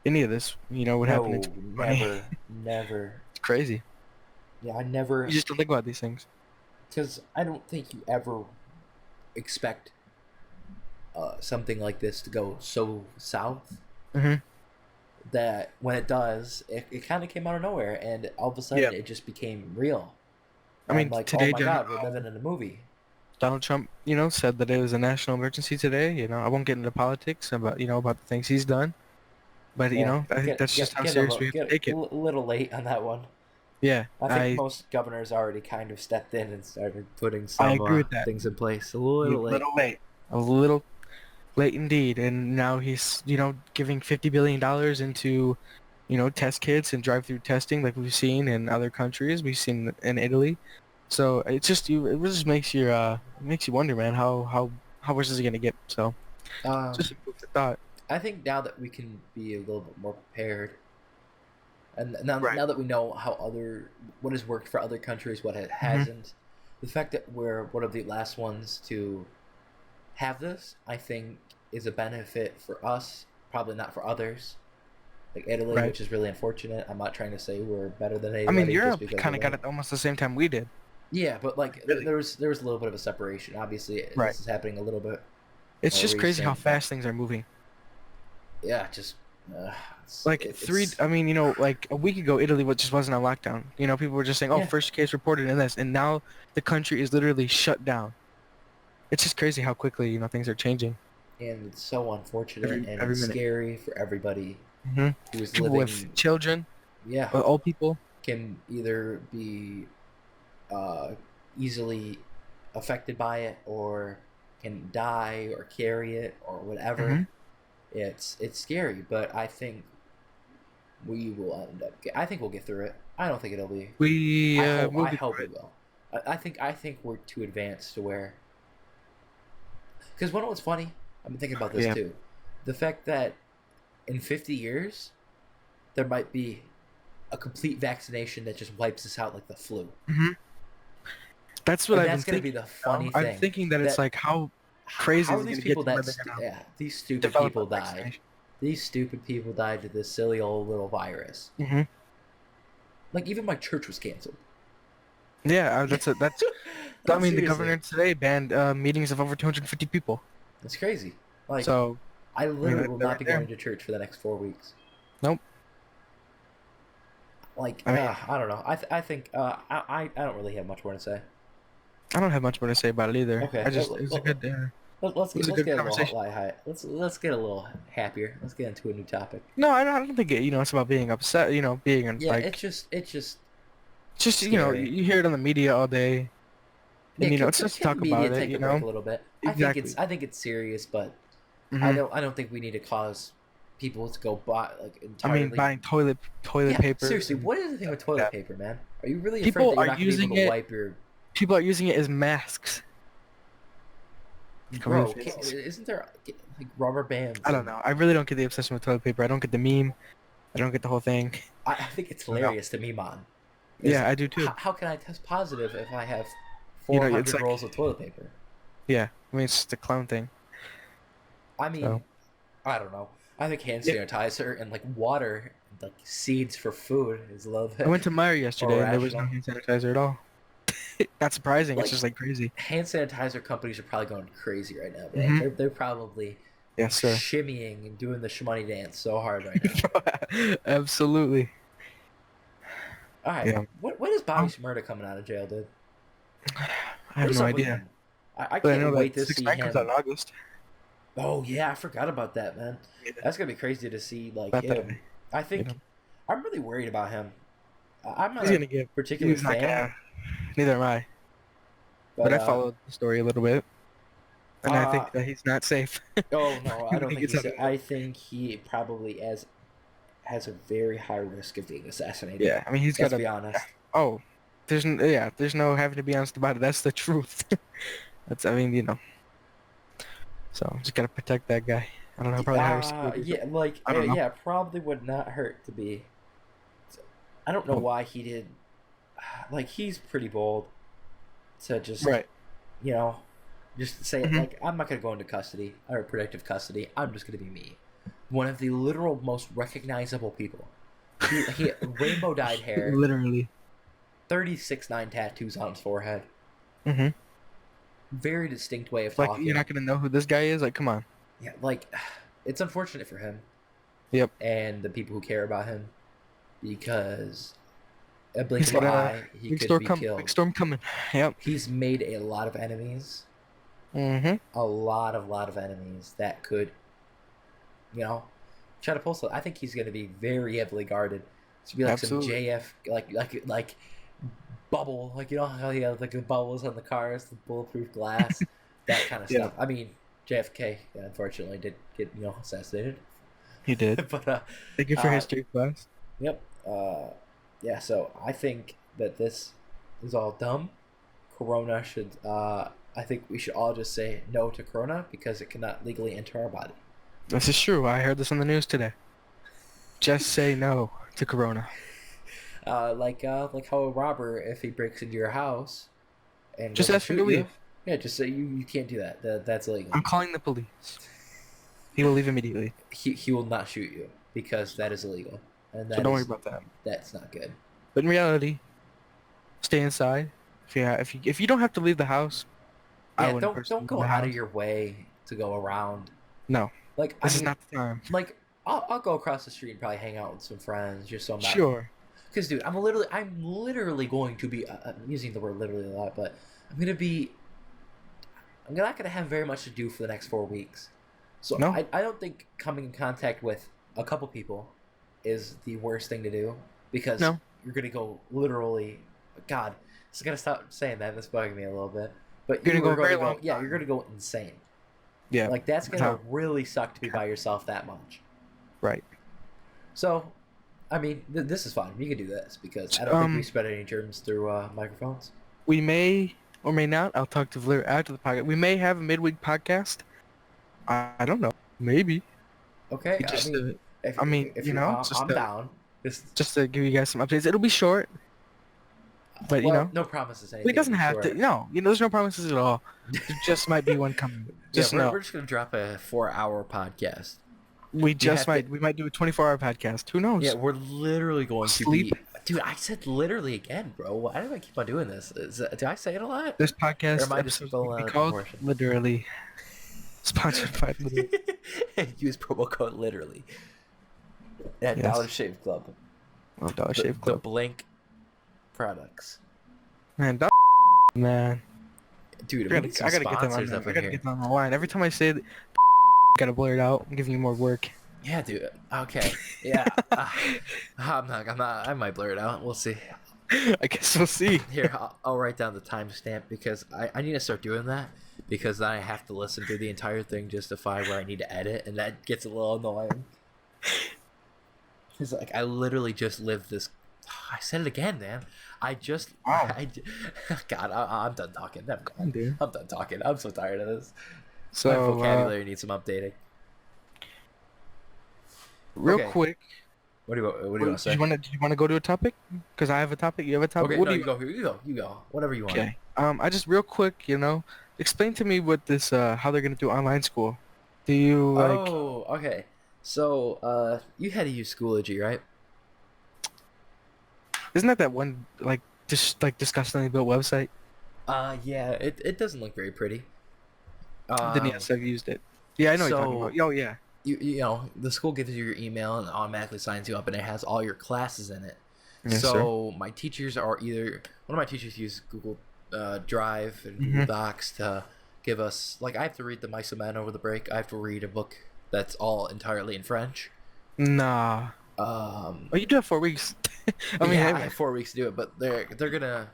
any of this, would happen in no, 2020. never, never. It's crazy. Yeah, I You never, just don't think about these things. because I don't think you ever expect something like this to go so south. Hmm. That when it does, it kind of came out of nowhere, and all of a sudden Yeah. it just became real. I And I'm mean, like, oh today, my god, we're living in a movie. Donald Trump, said that it was a national emergency today. I won't get into politics about the things he's done, but Yeah, I think that's just how serious we have to take it. a little late on that one. Yeah, I think most governors already kind of stepped in and started putting I some agree with that. things in place. A A little late. little late. A little late indeed. And now he's, giving $50 billion into, test kits and drive-through testing like we've seen in other countries. We've seen in Italy. So it's just it just makes you wonder, man, how worse is it gonna get? So Um, just a food for thought. I think now that we can be a little bit more prepared, and Right. now that we know what has worked for other countries, what hasn't, the fact that we're one of the last ones to have this, I think, is a benefit for us. Probably not for others, like Italy, Right. which is really unfortunate. I'm not trying to say we're better than I anybody mean, just Europe because kind of of got that. it almost the same time we did. Yeah, but like Really? there was a little bit of a separation. Obviously, Right. this is happening a little bit It's more just crazy how recent. fast things are moving. Yeah, just Like I mean, like a week ago, Italy just wasn't on lockdown. People were just saying, "Oh, Yeah. first case reported in this," and now the country is literally shut down. It's just crazy how quickly things are changing and it's so unfortunate and every it's minute. scary for everybody Hmm. who's People with living, children, yeah, old people. can either be uh, easily affected by it or can die or carry it or whatever. Hmm. It's scary, but I think we will end up. I think we'll get through it. I don't think it'll be. We I hope. will I get hope through we it. will. I think we're too advanced to where. Because one of what's funny, I've been thinking about this Yeah. too, the fact that in 50 years there might be a complete vaccination that just wipes us out like the flu, Hmm. That's what and I've been that's gonna be thinking. the You know? funny I'm thing. thinking that it's That like, how crazy how is are it these gonna get people to where that they're gonna yeah, these stupid develop a people died. vaccination? These stupid people died to this silly old little virus. Hmm. Like even my church was canceled. Yeah, that's. I No, mean, the seriously, governor today banned meetings of over 250 people. it's crazy. Like So, I I mean, literally will they're not right be there. going to church for the next 4 weeks. Nope. Like I mean, I don't know. I think I don't really have much more to say. I don't have much more to say about it either. Okay, I just, it was a good, let's it was a let's good get a little conversation. light high. Let's get a little happier. Let's get into a new topic. No, I don't think it's about being upset. Being Yeah, like, it's just just scary. you hear it on the media all day, Yeah, and it's just to can the talk media about it. take a break a little bit? Exactly. I think it's serious, but Hmm. I don't think we need to cause people to go buy like I mean, entirely. buying toilet Yeah, paper. seriously, what is the thing with Yeah. toilet paper, man? Are you really afraid People that you're are not gonna be able using to it. wipe your People are using it as masks. Cover their bro? faces. Isn't there like rubber bands? I don't know. I really don't get the obsession with toilet paper. I don't get the meme. I don't get the whole thing. I think it's I don't know. hilarious to meme on. Is Yeah, I do too. how can I test positive if I have It's 400 like, rolls of toilet paper? yeah. I mean, it's just a clown thing. I mean, So I don't know. I think hand yeah. sanitizer and like water, like seeds for food, is a little I bit went to Meyer more yesterday and there was no rational. hand sanitizer at all. Not surprising. It's Like just like crazy. hand sanitizer companies are probably going crazy right now, bro. Hmm. They're probably Yes, sir. shimmying and doing the shmoney dance so hard right now. Absolutely. All right, Yeah. when is Bobby Um, Shmurda coming out of jail, dude? I What have is no up with idea. him? I But I know can't wait that to Six see Nine comes out him. in August. Oh yeah, I forgot about that, man. Yeah. That's gonna be crazy to see like About that, him. I you think know. I'm really worried about him. I'm not He's a gonna get. particular He's not fan, gonna. Neither am I. but But I followed the story a little bit, and I uh think that he's not safe. oh no, I When don't he think gets he's. out of jail. I think he probably has a very high risk of being assassinated. Yeah, I mean, he's got Let's a. be honest. Oh, there's no having to be honest about it. That's the truth. That's, I mean, So just gotta protect that guy. I don't know, probably hire security. Yeah, like I don't know. yeah, probably would not hurt to be. I don't know Oh, why he did. Like he's pretty bold to just right. you know, just say it Hmm. like I'm not gonna go into custody or protective custody. I'm just gonna be me. One of the literal most recognizable people. He rainbow dyed hair, Literally. 36 9 tattoos on his forehead. Hmm. Very distinct way of Like, talking. you're not gonna know who this guy is? Like, come on. Yeah, like it's unfortunate for him Yep. and the people who care about him because a blink He's of got an a eye he could be big killed. storm coming. Yep. He's made a lot of enemies, Hmm. a lot of enemies that could, try to pull something. I think he's going to be very heavily guarded. It's gonna be like Absolutely. some JF, like bubble, like you know how he has like the bubbles on the cars, the bulletproof glass, that kind of Yeah. stuff. I mean, JFK unfortunately did get assassinated, He did. but Thank you for uh, history class. yep, yeah. So I think that this is all dumb. Corona should. I think we should all just say no to Corona because it cannot legally enter our body. This is true. I heard this on the news today. Just say no to Corona. Like how a robber, if he breaks into your house and Just goes ask him to shoot you, leave. yeah, just say you can't do that. That's illegal. I'm calling the police. He will leave immediately. He will not shoot you because that is illegal, and So that don't worry is about that. that's not good. But in reality, stay inside. If you don't have to leave the house, I Yeah, wouldn't don't personally go leave the out of house. your way to go around. No, Like this is not the time. like I'll go across the street and probably hang out with some friends just so I'm not. Sure. Because dude, I'm literally going to be I'm using the word literally a lot, but I'm not gonna have very much to do for the next 4 weeks. So No. I don't think coming in contact with a couple people is the worst thing to do because No. you're gonna go literally. God, it's gonna stop saying that. That's bugging me a little bit. But You're you gonna were go a very gonna go. long Yeah, time. you're gonna go insane. Yeah. Like that's That's gonna how- really suck to be by yourself that much. Right. So, I mean, this is fine. You can do this because I don't think we Um, spread any germs through microphones. We may or may not. I'll talk to Valir after the podcast. We may have a midweek podcast. I don't know. Maybe. Okay, Just I mean, if, I mean, if you you're, know, I'm down. just to give you guys some updates. It'll be short, but well, no promises. it doesn't have to. No, there's no promises at all. There just might be one coming. Just yeah, know. we're just gonna drop a 4-hour podcast. We have to- we might do a 24-hour podcast. Who knows? Yeah, we're literally going Sleep. to be. Dude, I said literally again, bro. Why do I keep on doing this? Do I say it a lot? This Or podcast am I just episode blowing will out be of called proportion? Literally. Sponsored by Literally. Use promo code literally at Yes. Dollar Shave Club. Well, Dollar The, Shave the Club. Blink products. Man, man. Dude, I we need some gotta get them on sponsors there. up I in gotta here. get them on the line. Every time I say it, gotta blur it out. I'm giving you more work. Yeah, dude. Okay. Yeah. I'm not. I might blur it out. We'll see. I guess we'll see. Here, I'll write down the timestamp because I need to start doing that because then I have to listen to the entire thing just to find where I need to edit, and that gets a little annoying. It's like I literally just lived this. I said it again, man. I just. Wow. God, I'm done talking. Never mind. Dude. I'm done talking. I'm so tired of this. My So, vocabulary needs some updating. real Okay. quick, What do you want to say? do you want to go to a topic? Because I have a topic. You have a topic. Okay, What no, do you go. You go. Whatever you want. Okay. I just real quick, explain to me what this how they're gonna do online school. Do you like? Oh, okay. So, you had to use Schoology, right? Isn't that one like just like disgustingly built website? Yeah. It doesn't look very pretty. Then yes, I've used it. Yeah, I know what you're talking so- about. Oh yeah. You know the school gives you your email and automatically signs you up, and it has all your classes in it. Yes, so my teachers are either one of my teachers use Google Drive and Google Mhm. Docs to give us like I have to read the Mice and Men over the break. I have to read a book that's all entirely in French. Nah. Oh, you do have 4 weeks. I mean, yeah, hey, I have 4 weeks to do it, but they're gonna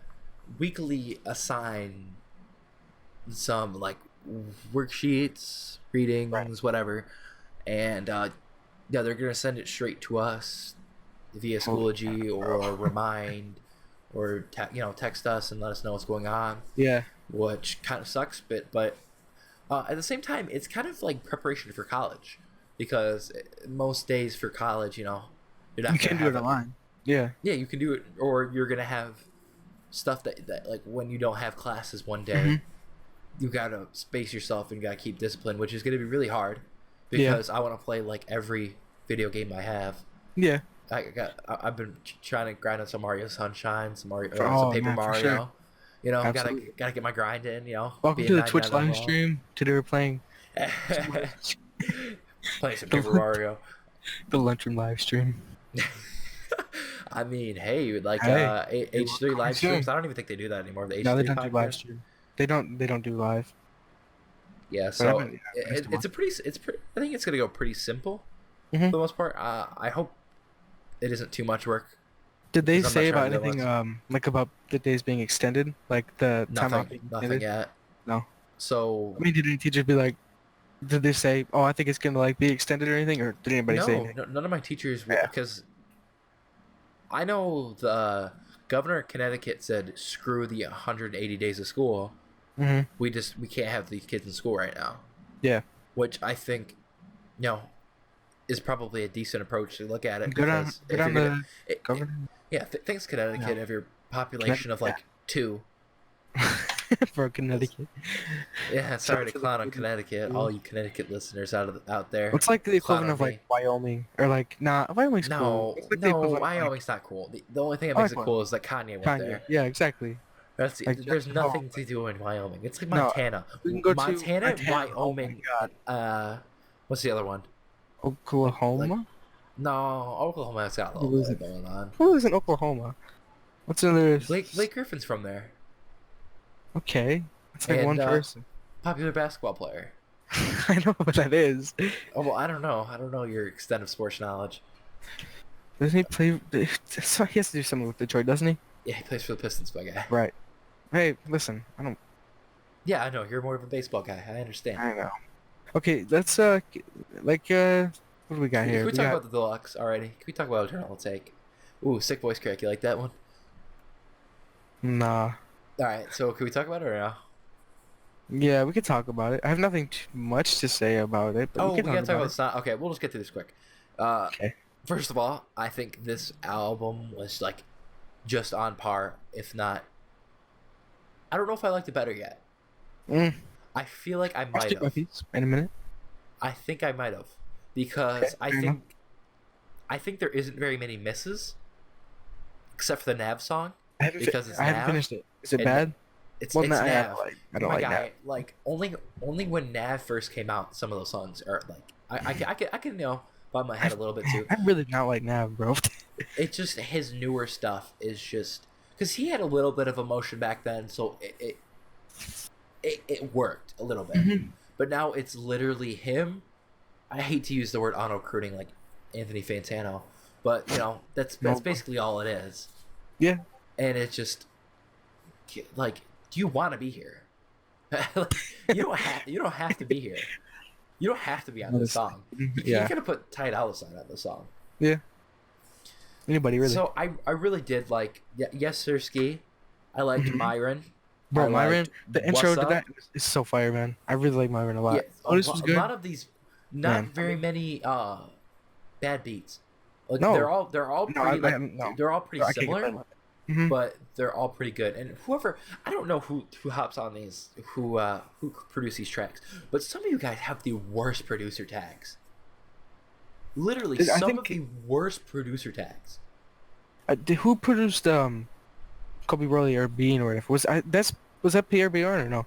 weekly assign some like worksheets, readings, whatever, and yeah, they're gonna send it straight to us via Schoology or Remind or text us and let us know what's going on, yeah. which kind of sucks, but at the same time, it's kind of like preparation for college because most days for college, you're not You gonna can do have it online. Yeah. Yeah, you can do it, or you're gonna have stuff that like when you don't have classes one day, Mhm. you gotta space yourself and you gotta keep discipline, which is gonna be really hard Yeah. because I want to play like every video game I have. Yeah. I've been trying to grind on some Mario Sunshine, some Mario, Oh, some Paper man, for Mario. sure. Gotta Absolutely. get my grind in. Welcome be a to the 99 Twitch live overall. stream. Today we're playing Playing some Paper Mario. the lunchroom live stream. I mean, hey, like Hey, H3 welcome live soon. streams. I don't even think they do that anymore. The H3 No, they don't do live podcast. stream. They don't do live. Yeah, I so haven't- yeah, I missed it's a pretty. I think it's gonna go pretty simple Mhm. for the most part. I hope it isn't too much work. Did they 'Cause I'm say not about sure what it anything like about the days being extended, like the time off being Nothing extended? yet. No. So I mean, did any teachers be like? Did they say, "Oh, I think it's gonna like be extended" or anything, or did anybody say anything? none of my teachers Yeah. because I know the governor of Connecticut said screw the 180 days of school. Mm-hmm. We can't have these kids in school right now. Yeah. Which I think, is probably a decent approach to look at it. Good on, because good if on you're the gonna- governor Yeah, thanks Connecticut. Yeah. If your population of like 2, for Connecticut. yeah. Sorry to to the clown on people. Connecticut, all you Connecticut listeners out there. What's like the equivalent Clown of on like me. Wyoming or like Wyoming's cool. No, What's like the no, equivalent of, like, Wyoming's not cool. The only thing that I makes like it cool is that Kanye went Kanye. there. Yeah, exactly. There's Jackson nothing Hole. to do in Wyoming. It's like No, Montana. we can go to Montana, Montana. Oh my Wyoming. God. What's the other one? Oklahoma? No, Oklahoma's got a Who little is bit it? going on. Who is in Oklahoma? What's another? Blake Griffin's from there. Okay, it's like And, one person. Popular basketball player. I know what that is. Oh well, I don't know. I don't know your extent of sports knowledge. Doesn't he play? So he has to do something with Detroit, doesn't he? Yeah, he plays for the Pistons, my guy. Right. Hey, listen. I don't. Yeah, I know. You're more of a baseball guy. I understand. I know. Okay, let's like what do we got Can here? we We talk got about the deluxe already? Can we talk about Eternal Take? Ooh, sick voice crack. You like that one? nah. All right. So can we talk about it or no? Yeah, we could talk about it. I have nothing too much to say about it, but Oh, we we can gotta talk talk about about it. the sound. Okay, we'll just get through this quick. Uh, Okay. First of all, I think this album was like just on par, if not. I don't know if I liked it better yet. Mm. I feel like I I'll might stick my have. piece in a minute. I think I might have, Okay, because fair enough. I think there isn't very many misses, except for the Nav song, because it's I haven't Nav. finished it. Is it And bad? It's Well, it's no, Nav. I don't My like guy, that. like only when Nav first came out, some of those songs are like I can bob my head a little bit too. I really not like Nav, bro. It's just his newer stuff is just because he had a little bit of emotion back then, so it worked a little bit. Mhm. But now it's literally him. I hate to use the word auto crooning like Anthony Fantano, but you know that's No. basically all it is. Yeah. And it's just like, do you want to be here? Like, you don't have to be here. You don't have to be on this song. You Yeah. could have put Ty Dolla $ign on the song. Yeah. Anybody really? So I really did like Yes Sir Ski. I liked Mhm. Myron. Bro, I Myron, liked the intro What's to Up. that is so fire, man. I really like Myron a lot. Yeah, Otis was a good. lot of these, not Man. very many bad beats. Like No. they're all No, pretty no. they're all pretty I can't get similar, behind that. Mhm. but they're all pretty good. And whoever, I don't know who hops on these, who produce these tracks, but some of you guys have the worst producer tags. Literally, I some think- of the worst producer tags. Who produced Kobe Rowley or Bean or whatever? Was that Pierre Bjorn or no?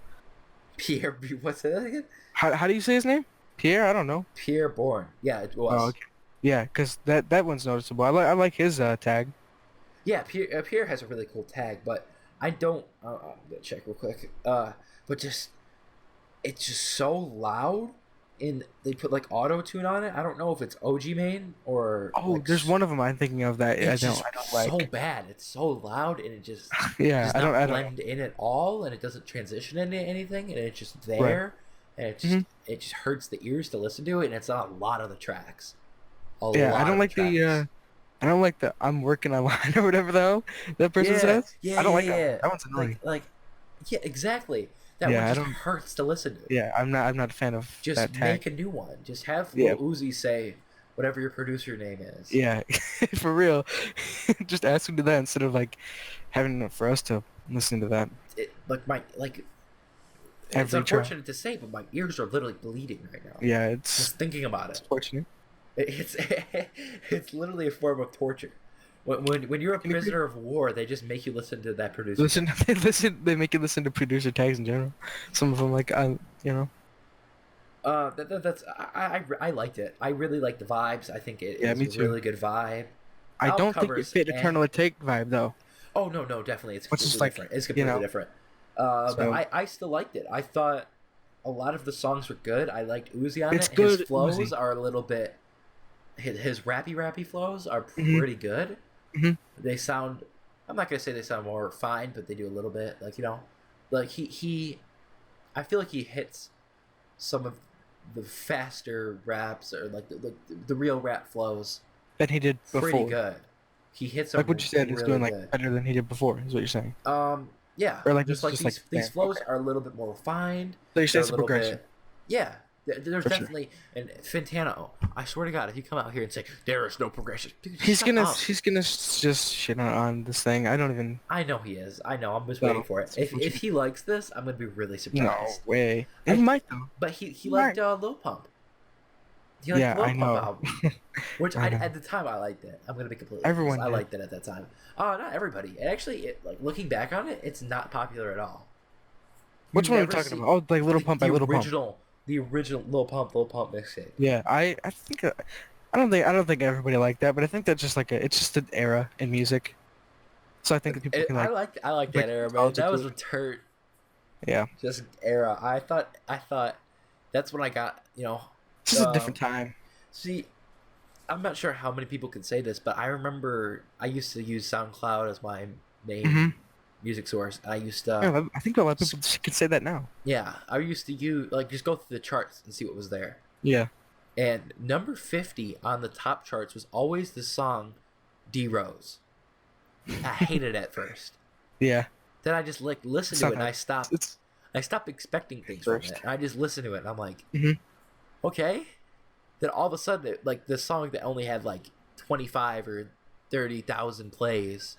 Pierre, what's that again? How do you say his name? Pierre? I don't know. Pierre Bourne. Yeah, it was. Oh, okay. Yeah, cause that one's noticeable. I like his tag. Yeah, Pierre has a really cool tag, but I don't. I'm gonna check real quick. But just it's just so loud, and they put like auto tune on it. I don't know if it's OG Main or. Oh, like, there's one of them I'm thinking of that It's I just don't like. so bad. It's so loud, and it just Yeah, does I not don't. blend in at all, and it doesn't transition into anything, and it's just there, and it just hurts the ears to listen to it, and it's on a lot of the tracks. Yeah, I don't like the I don't like the I'm working online or whatever the hell that person says. Yeah, I don't like yeah. that. That one's annoying. Yeah, exactly. That Yeah, I one just don't- hurts to listen to. Yeah, I'm not a fan of Just that tag. make a new one. Just have Yeah. Lil Uzi say whatever your producer name is. Yeah, for real. Just ask him to that instead of like having it for us to listen to that. It's Every track. unfortunate to say, but my ears are literally bleeding right now. Yeah, it's Just thinking about it. fortunate. It's it's literally a form of torture. When you're a Can you prisoner of war, they just make you listen to that producer. They make you listen to producer tags in general. Some of them like you know. That's I liked it. I really liked the vibes. I think it Yeah, is me a too. really good vibe. I Album don't think it covers fit and- Eternal Take vibe though. Oh no, definitely it's Which is completely like, different. It's you completely know, different. so- But I still liked it. I thought a lot of the songs were good. I liked Uzi on It's it. good, His flows Uzi. are a little bit. His rappy flows are Mhm. pretty good. Mhm. They sound. I'm not gonna say they sound more refined, but they do a little bit. Like like he. I feel like he hits some of the faster raps or like the real rap flows Than he did before. pretty good. He hits Like them what you said, he's really doing like good. better than he did before. Is what you're saying. Yeah. Or, like, just it's like just, these like, these man, flows okay. are a little bit more refined. So you're They're saying a it's a little progression. bit. Yeah. There's For sure. definitely and Fantano. I swear to God, if you come out here and say there is no progression, dude, He's shut gonna up. just shit on this thing. I don't even. I know he is. I know. I'm just No, waiting for it. it's If unfortunate. he likes this, I'm gonna be really No surprised. way. I- He might though. But he Right. liked Lil Pump. He liked Yeah, Lil I Pump know. album, which I know. at the time I liked it. I'm gonna be completely Everyone honest. I did. liked it at that time. Oh, not everybody. And actually, like looking back on it, it's not popular at all. Which You one are we never talking see- about? Oh, like Little Pump by Little Pump. The original Lil Pump mixtape. Yeah, I think I don't think everybody liked that, but I think that's just like it's just an era in music. So I think that people can I like like like that era, man. nostalgia That to was it. a turd yeah. just era. I thought that's when I got, It's just a different um, time. see, I'm not sure how many people can say this, but I remember I used to use SoundCloud as my main Hmm. music source. I used to, Yeah, I think a lot of people can say that now. yeah, I used to use like just go through the charts and see what was there. Yeah. And number 50 on the top charts was always the song D Rose. I hated it at first. Yeah. Then I just like listened It's to not it and that. I stopped expecting things from it. First. And I just listened to it and I'm like, Hmm. okay. Then all of a sudden, like this song that only had like 25 or 30,000 plays,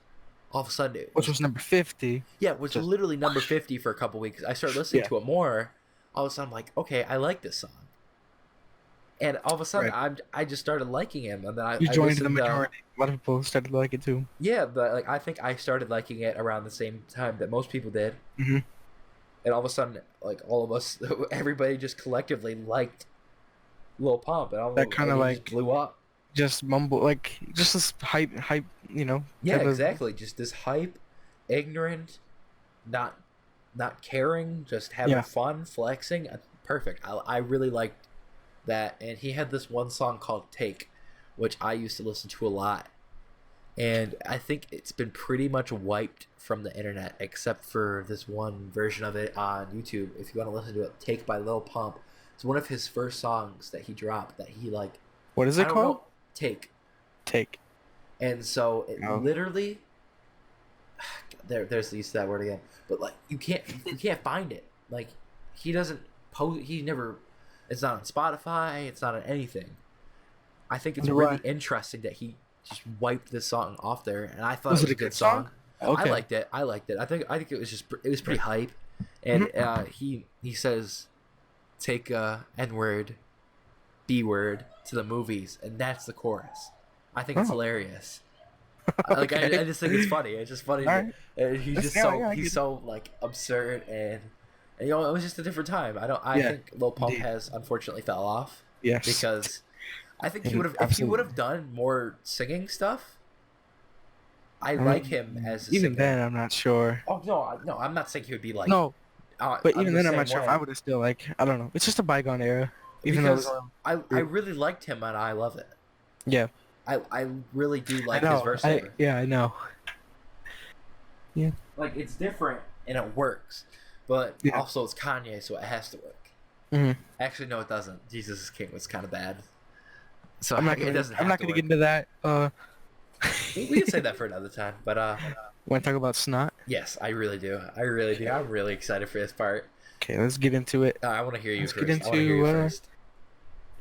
all of a sudden it Which was, was number 50. yeah, it was Just literally number 50 for a couple weeks. I started listening yeah. to it more. All of a sudden, I'm like, okay, I like this song. And all of a sudden, Right. I just started liking him. And then You I joined the listened, majority. A lot of people started to like it too. yeah, but like I think I started liking it around the same time that most people did. Hmm. And all of a sudden, like all of us, everybody just collectively liked Lil Pump, and That kind of he just like blew up. just mumble, like just this hype, Yeah, type of. exactly. Just this hype, ignorant, not not caring, just having Yeah. fun, flexing. Perfect. I really liked that. And he had this one song called "Take," which I used to listen to a lot. And I think it's been pretty much wiped from the internet, except for this one version of it on YouTube. If you want to listen to it, "Take" by Lil Pump. It's one of his first songs that he dropped that he like. What is I it don't called? know. Take. Take. And so it Oh. literally there's used that word again. But like you can't find it. Like he doesn't post he never it's not on Spotify, it's not on anything. I think it's Wonder really why. interesting that he just wiped this song off there and I thought Was it was it a a good good song? song. Okay. I liked it. I think it was pretty hype. And Mhm. he says take a N word, B word to the movies and that's the chorus. I think it's Oh. hilarious. Like Okay. I just think it's funny. It's just funny. Alright. He's That's- just yeah, so yeah, I get he's it. so like absurd and it was just a different time. I Yeah, think Lil Pump indeed. has unfortunately fell off Yes. because I think he And would have if he would have absolutely. done more singing stuff. I I like mean, him as a even singer. then, I'm not sure. Oh no, no, I'm not saying he would be like. No, but I'm even the then, I'm same not sure if way I would have still like. I don't know. It's just a bygone era. Even though it was because I really liked him and I love it. yeah, I really do I like his know. verse there. I know. Yeah. Like it's different and it works, but Yeah. also it's Kanye, so it has to work. Hmm. Actually, no, it doesn't. Jesus is King was kind of bad, so I'm not it gonna. doesn't. I'm Have not to gonna get work. into that. We can say that for another time, but Want to talk about snot? yes, I really do. I really do. I'm really excited for this part. Okay, let's get into it. I want to hear you Let's first. get I want to hear into, you first.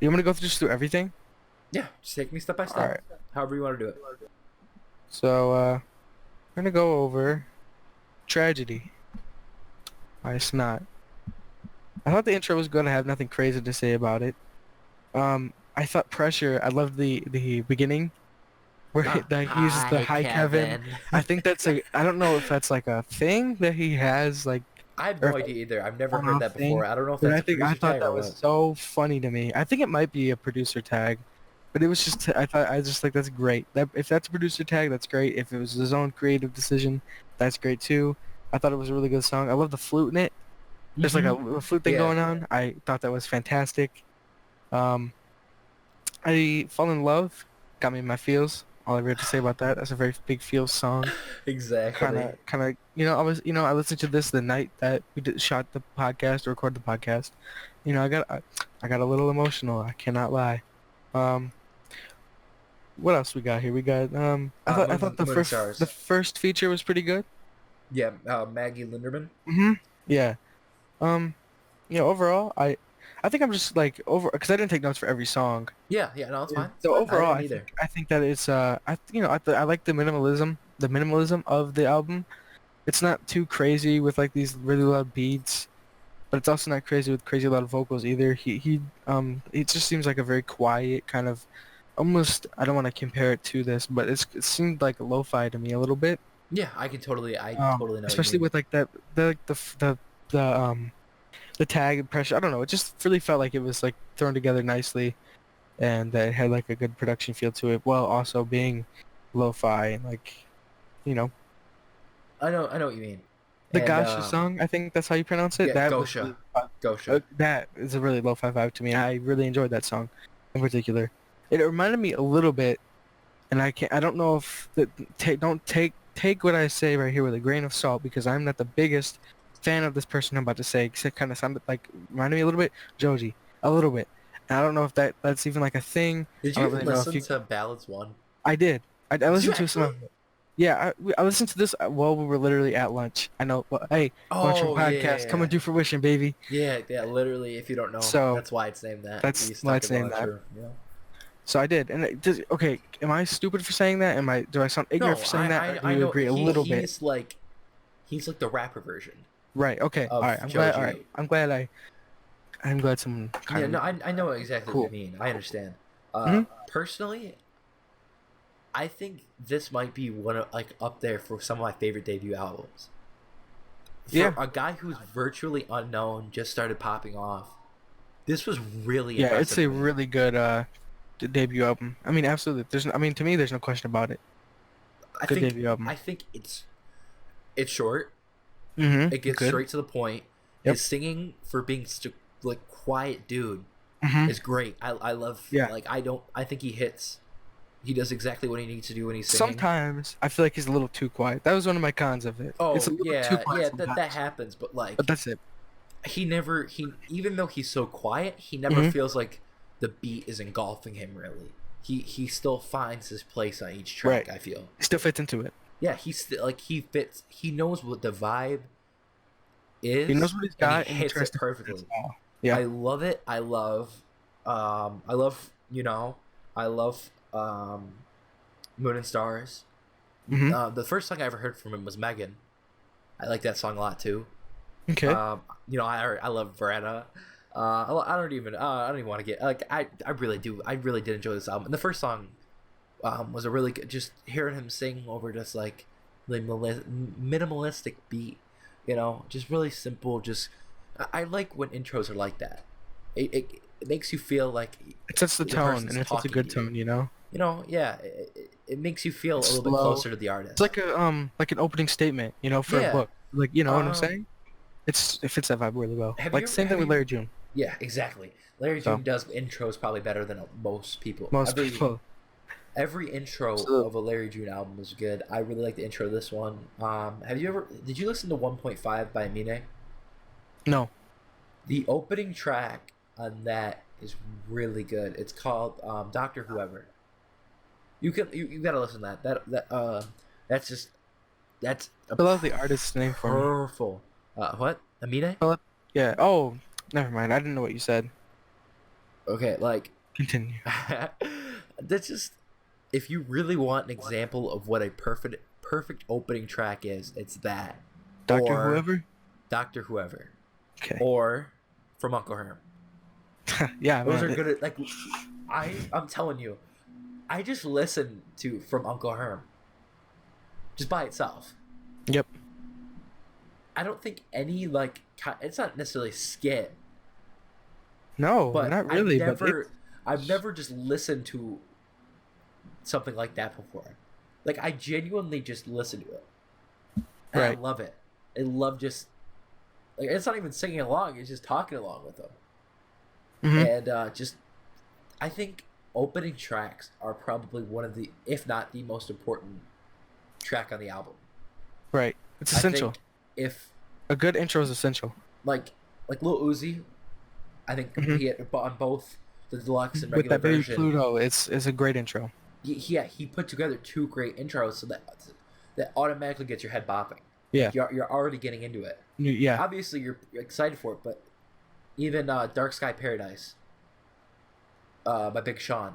You want me to go just through everything? Yeah, just take me step by step. Alright. However you want to do it. So, we're gonna go over Tragedy by Snot. I thought the intro was good. I have nothing crazy to say about it. I thought Pressure. I loved the beginning where that he uses the Hi Kevin. I think that's a. I don't know if that's like a thing that he has like. I have or no if idea either. I've never one-off heard that thing, before. I don't know if But that's I a think I producer thought tag that or was what. so funny to me. I think it might be a producer tag, but it was just. I thought I just like that's great. That if that's a producer tag, that's great. If it was his own creative decision, that's great too. I thought it was a really good song. I love the flute in it. There's like a little flute thing Yeah. going on. I thought that was fantastic. I Fall in Love got me in my feels. All I really have to say about that. That's a very big feels song. Exactly. Kind of. I listened to this the night that we shot the podcast, or recorded the podcast. I got a little emotional. I cannot lie. Um, what else we got here? We got I thought the Moon Stars. first feature was pretty good. Yeah, Maggie Linderman. Yeah. Um, overall, I think I'm just like over because I didn't take notes for every song. Yeah, no, it's fine. It's So fine. overall, I didn't either. I think that it's I like the minimalism of the album. It's not too crazy with like these really loud beats, but it's also not crazy with crazy loud vocals either. It just seems like a very quiet kind of, almost. I don't want to compare it to this, but it seemed like lo-fi to me a little bit. Yeah, I totally know. Especially what with like that the tag and Pressure. I don't know. It just really felt like it was like thrown together nicely, and that it had like a good production feel to it, while also being lo-fi and like, you know, I know what you mean. the And, Gasha song. I think that's how you pronounce it. yeah, That Gosha. was Gosha. That is a really lo-fi vibe to me. I really enjoyed that song in particular. It reminded me a little bit, and I don't know if don't take what I say right here with a grain of salt because I'm not the biggest fan of this person I'm about to say. 'Cause it kind of sounded like reminded me a little bit Joji, a little bit. And I don't know if that's even like a thing. Did I you don't even really know if listen you. to Ballads 1? I did. I Did you listened to some actually? of it. Yeah, I listened to this while we were literally at lunch. I know. Well, hey, Lunchroom Oh Podcast coming yeah. to fruition, baby. Yeah, literally, if you don't know, So that's why it's named that. that's He's why stuck it's in the named that. lunchroom. Yeah. So I did, and okay. Am I stupid for saying that? Do I sound ignorant No, for saying that, or do I you know agree a little bit? he's like the rapper version Right. Okay. All right. of I'm glad. All right. Joji. I'm glad someone Yeah, kind no, of I know exactly what you cool. mean. I understand. Hmm. Personally, I think this might be one of like up there for some of my favorite debut albums. For Yeah. a guy who's virtually unknown, just started popping off. This was really Yeah. impressive It's a to me. really good debut album. I mean, absolutely. I mean, to me, there's no question about it. I Good think debut album. I think it's short. Mm-hmm. It gets Good. straight to the point. Yep. His singing for being like quiet dude Mm-hmm. is great. I love Yeah. like I think he hits. He does exactly what he needs to do when he's singing. Sometimes I feel like he's a little too quiet. That was one of my cons of it. It's a Oh little too yeah, quiet yeah, sometimes. that happens, but But like that's it. he even though he's so quiet, he never Hmm. feels like the beat is engulfing him really. He still finds his place on each track, Right. I feel. He still fits into it. Yeah, he's still like he fits. He knows what the vibe is, He knows what he's and got, he and he hits tries it to. perfectly. Yeah. I love it. I love I love Moon and Stars. Hmm. The first song I ever heard from him was Megan. I like that song a lot too. Okay. I love Veretta. I don't even want to get like I really do. I really did enjoy this album. And the first song was a really good. Just hearing him sing over just like the minimalistic beat, just really simple. Just I like when intros are like that. It makes you feel like It sets the the tone, person's and it's such a talking good to you. tone, you know. Yeah, it makes you feel It's a little bit slow. closer to the artist. It's like an opening statement, for a Yeah. book. Like, you know what I'm Um, saying? It fits that vibe really well. Have Like you same thing have with you Larry June. Yeah, exactly. Larry So June does intros probably better than most people. most people. Every intro So of a Larry June album is good. I really like the intro of this one. Did you listen to 1.5 by Amine? no. The opening track on that is really good. It's called Doctor Whoever. You gotta listen to that's just that's a Fill out the artist's name for me. powerful. What? Amine? Yeah. Oh, never mind. I didn't know what you said. Okay, like Continue. that's just if you really want an example of what a perfect opening track is, it's that. Doctor Or Whoever. Doctor Whoever. Okay. Or From Uncle Herm. Yeah, Those man. are good at like I'm telling you, I just listened to From Uncle Herm just by itself. Yep. I don't think any like it's not necessarily skit, No, but not really. I've never just listened to something like that before. Like I genuinely just listen to it. And Right. I love it. I love just like it's not even singing along, it's just talking along with them. Hmm. And just I think opening tracks are probably one of the if not the most important track on the album. Right. It's I essential. think if A good intro is essential. like Lil Uzi, I think Mhm. he had on both the deluxe and With regular that baby version. Pluto, it's a great intro. He put together two great intros, so that automatically gets your head bopping. Yeah. You're already getting into it. Yeah. Obviously, you're excited for it, but even Dark Sky Paradise, by Big Sean,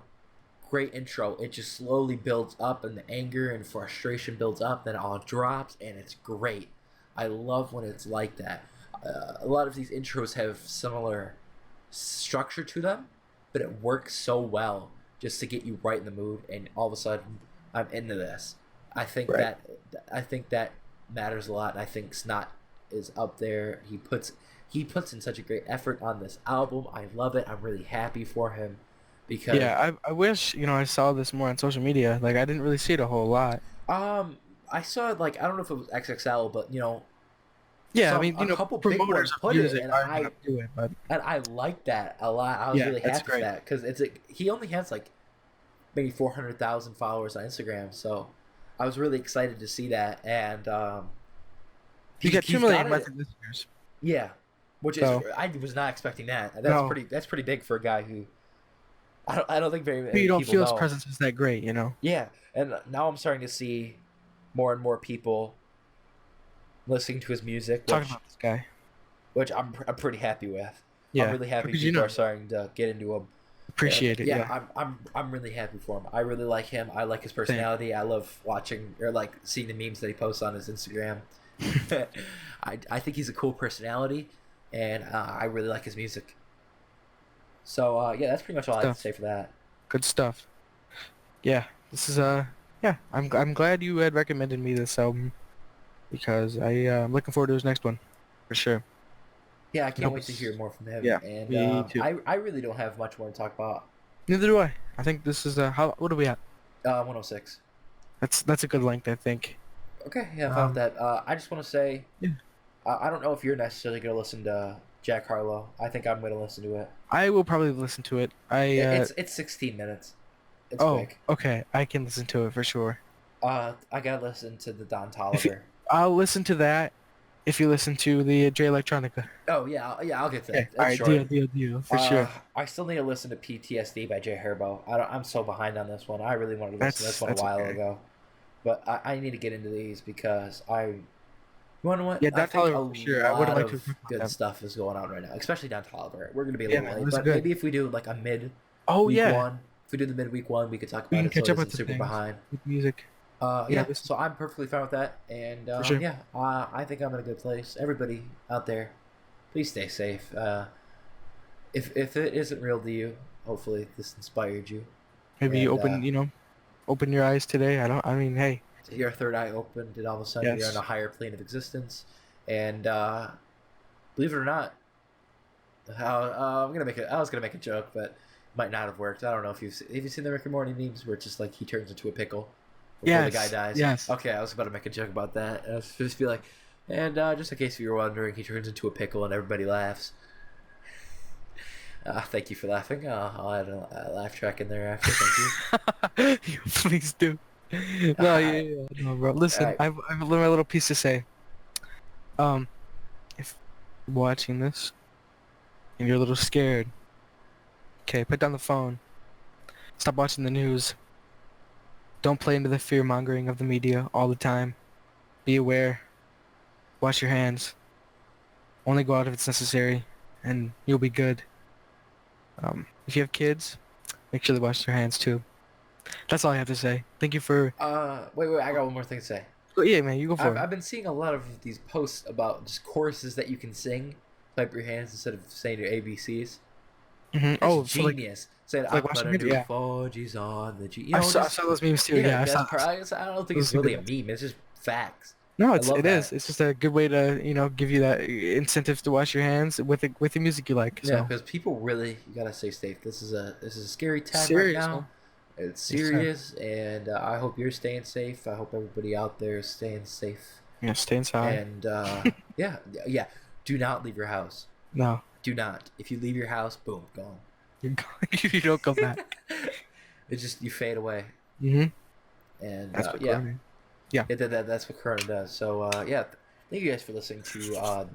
great intro. It just slowly builds up, and the anger and frustration builds up, then it all drops, and it's great. I love when it's like that. A lot of these intros have similar structure to them, but it works so well just to get you right in the mood, and all of a sudden, I'm into this. I think Right. that matters a lot. And I think Snot is up there. He puts in such a great effort on this album. I love it. I'm really happy for him because Yeah, I wish, I saw this more on social media. Like, I didn't really see it a whole lot. I saw it like I don't know if it was XXL, but Yeah, I Some mean, a couple big promoters ones of put it, music are gonna do it, but and I like that a lot. I was yeah, really that's happy for great. that because he only has like maybe 400,000 followers on Instagram, so I was really excited to see that, and You got two he's million got it. monthly listeners, Yeah, which is so I was not expecting that. no, That's pretty big for a guy who I don't think very but you many don't people feel his know. presence is that great, you know. Yeah, and now I'm starting to see more and more people listening to his music, Talking about this guy, which I'm pretty happy with. I'm yeah, really happy because people are starting to get into him. And appreciate it, yeah, yeah. I'm really happy for him. I really like him. I like his Same. personality. I love watching or like seeing the memes that he posts on his Instagram. I think he's a cool personality, and I really like his music. So yeah, that's pretty much all I have to Stuff, say for that. good stuff. Yeah, this is yeah. I'm glad you had recommended me this album because I'm looking forward to his next one, for sure. Yeah, I I can't hope wait to it's hear more from him. yeah, And me too. I really don't have much more to talk about. Neither do I. I think this is how what are we at? 106. That's a good length, I think. Okay, yeah, fine with Um, that. I just want to say, yeah. I don't know if you're necessarily going to listen to Jack Harlow. I think I'm going to listen to it. I will probably listen to it. It's 16 minutes. It's Oh, quick. okay. I can listen to it for sure. I gotta listen to the Don If you, Toliver. I'll listen to that if you listen to the J Electronica. Oh yeah, I'll get to Okay. that. All That's right. short. Deal. For sure. I still need to listen to PTSD by Jay Herbo. I'm so behind on this one. I really wanted to listen to this one a That's while okay. ago, but I need to get into these because you want to know what? Yeah, I Don think Toliver for sure. I would have lot liked to of talk about good that. stuff is going on right now, especially Don Toliver. We're gonna be a Yeah, little man, it late, was but good. maybe if we do like a mid Oh week yeah, one, if we do the midweek one, we could talk we about can it so catch it up with isn't the super things behind. with music. Yeah, Yeah, listen, so I'm perfectly fine with that, and for sure. yeah, I think I'm in a good place. Everybody out there, please stay safe. If it isn't real to you, hopefully this inspired you, Maybe you and open your eyes today. I mean, hey, your third eye opened, and all of a sudden you're on yes. a higher plane of existence. And believe it or not, I was gonna make a joke, but it might not have worked. I don't know if have you seen the Rick and Morty memes where it's just like he turns into a pickle before the guy Yes. dies. Yes. Okay, I was about to make a joke about that. I was just be like, and just in case you were wondering, he turns into a pickle and everybody laughs. Thank you for laughing. I'll add a laugh track in there after. Thank you. Please do. No, Alright, no, bro. Listen, alright. I've my little piece to say. Um, if you're watching this and you're a little scared, okay, put down the phone. Stop watching the news. Don't play into the fear mongering of the media all the time. Be aware. Wash your hands. Only go out if it's necessary, and you'll be good. If you have kids, make sure they wash their hands too. That's all I have to say. Thank you for. Wait. I got one more thing to say. Oh, yeah, man, you go for I've it. been seeing a lot of these posts about just choruses that you can sing. Clap your hands instead of saying your ABCs. Hmm. It's Oh, so like, genius. Saying like I'm washing gonna hands. do Yeah, 4G's on the G. You I know, saw, I just saw those memes too. yeah, Yeah, I best saw part. those. I don't think Those it's are really good a ones. meme. It's just facts. No, I love it is. that. It's just a good way to give you that incentive to wash your hands with the music you like. Yeah, So because people really, you gotta stay safe. This is a scary time right serious, now. man. It's Yes, sir. serious, and I hope you're staying safe. I hope everybody out there is staying safe. Yeah, stay inside. And yeah. Do not leave your house. No, Do not. If you leave your house, boom, gone. you don't come back. It's just you fade away, Hmm. and That's what yeah, Corona. Yeah. that's what Corona does. So yeah, thank you guys for listening to.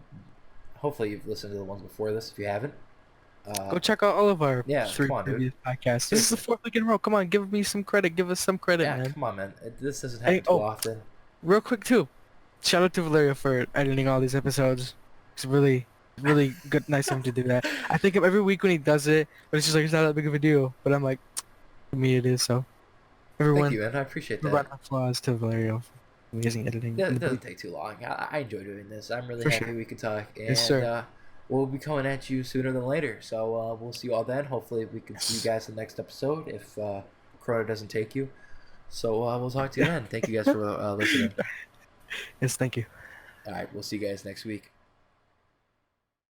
Hopefully you've listened to the ones before this. If you haven't, Go check out all of our yeah, three come on, dude. previous podcasts. This is the fourth week in a row. Come on, give me some credit. Give us some credit, Yeah, man. come on, man. This doesn't Hey, happen too often. real quick too. Shout out to Valerio for editing all these episodes. It's really good, nice of him to do that. I think of every week when he does it, but it's just like it's not that big of a deal. But I'm like, to me it is. So Thank everyone, you, man. I appreciate round that. of applause to Valerio for amazing editing. Yeah, it doesn't take too long. I enjoy doing this. I'm really For happy sure. we could talk, and Yes, sir. we'll be coming at you sooner than later. So we'll see you all then. Hopefully, we can see you guys in the next episode if Corona doesn't take you. So we'll talk to you then. Thank you guys for listening. Yes, thank you. All right, we'll see you guys next week.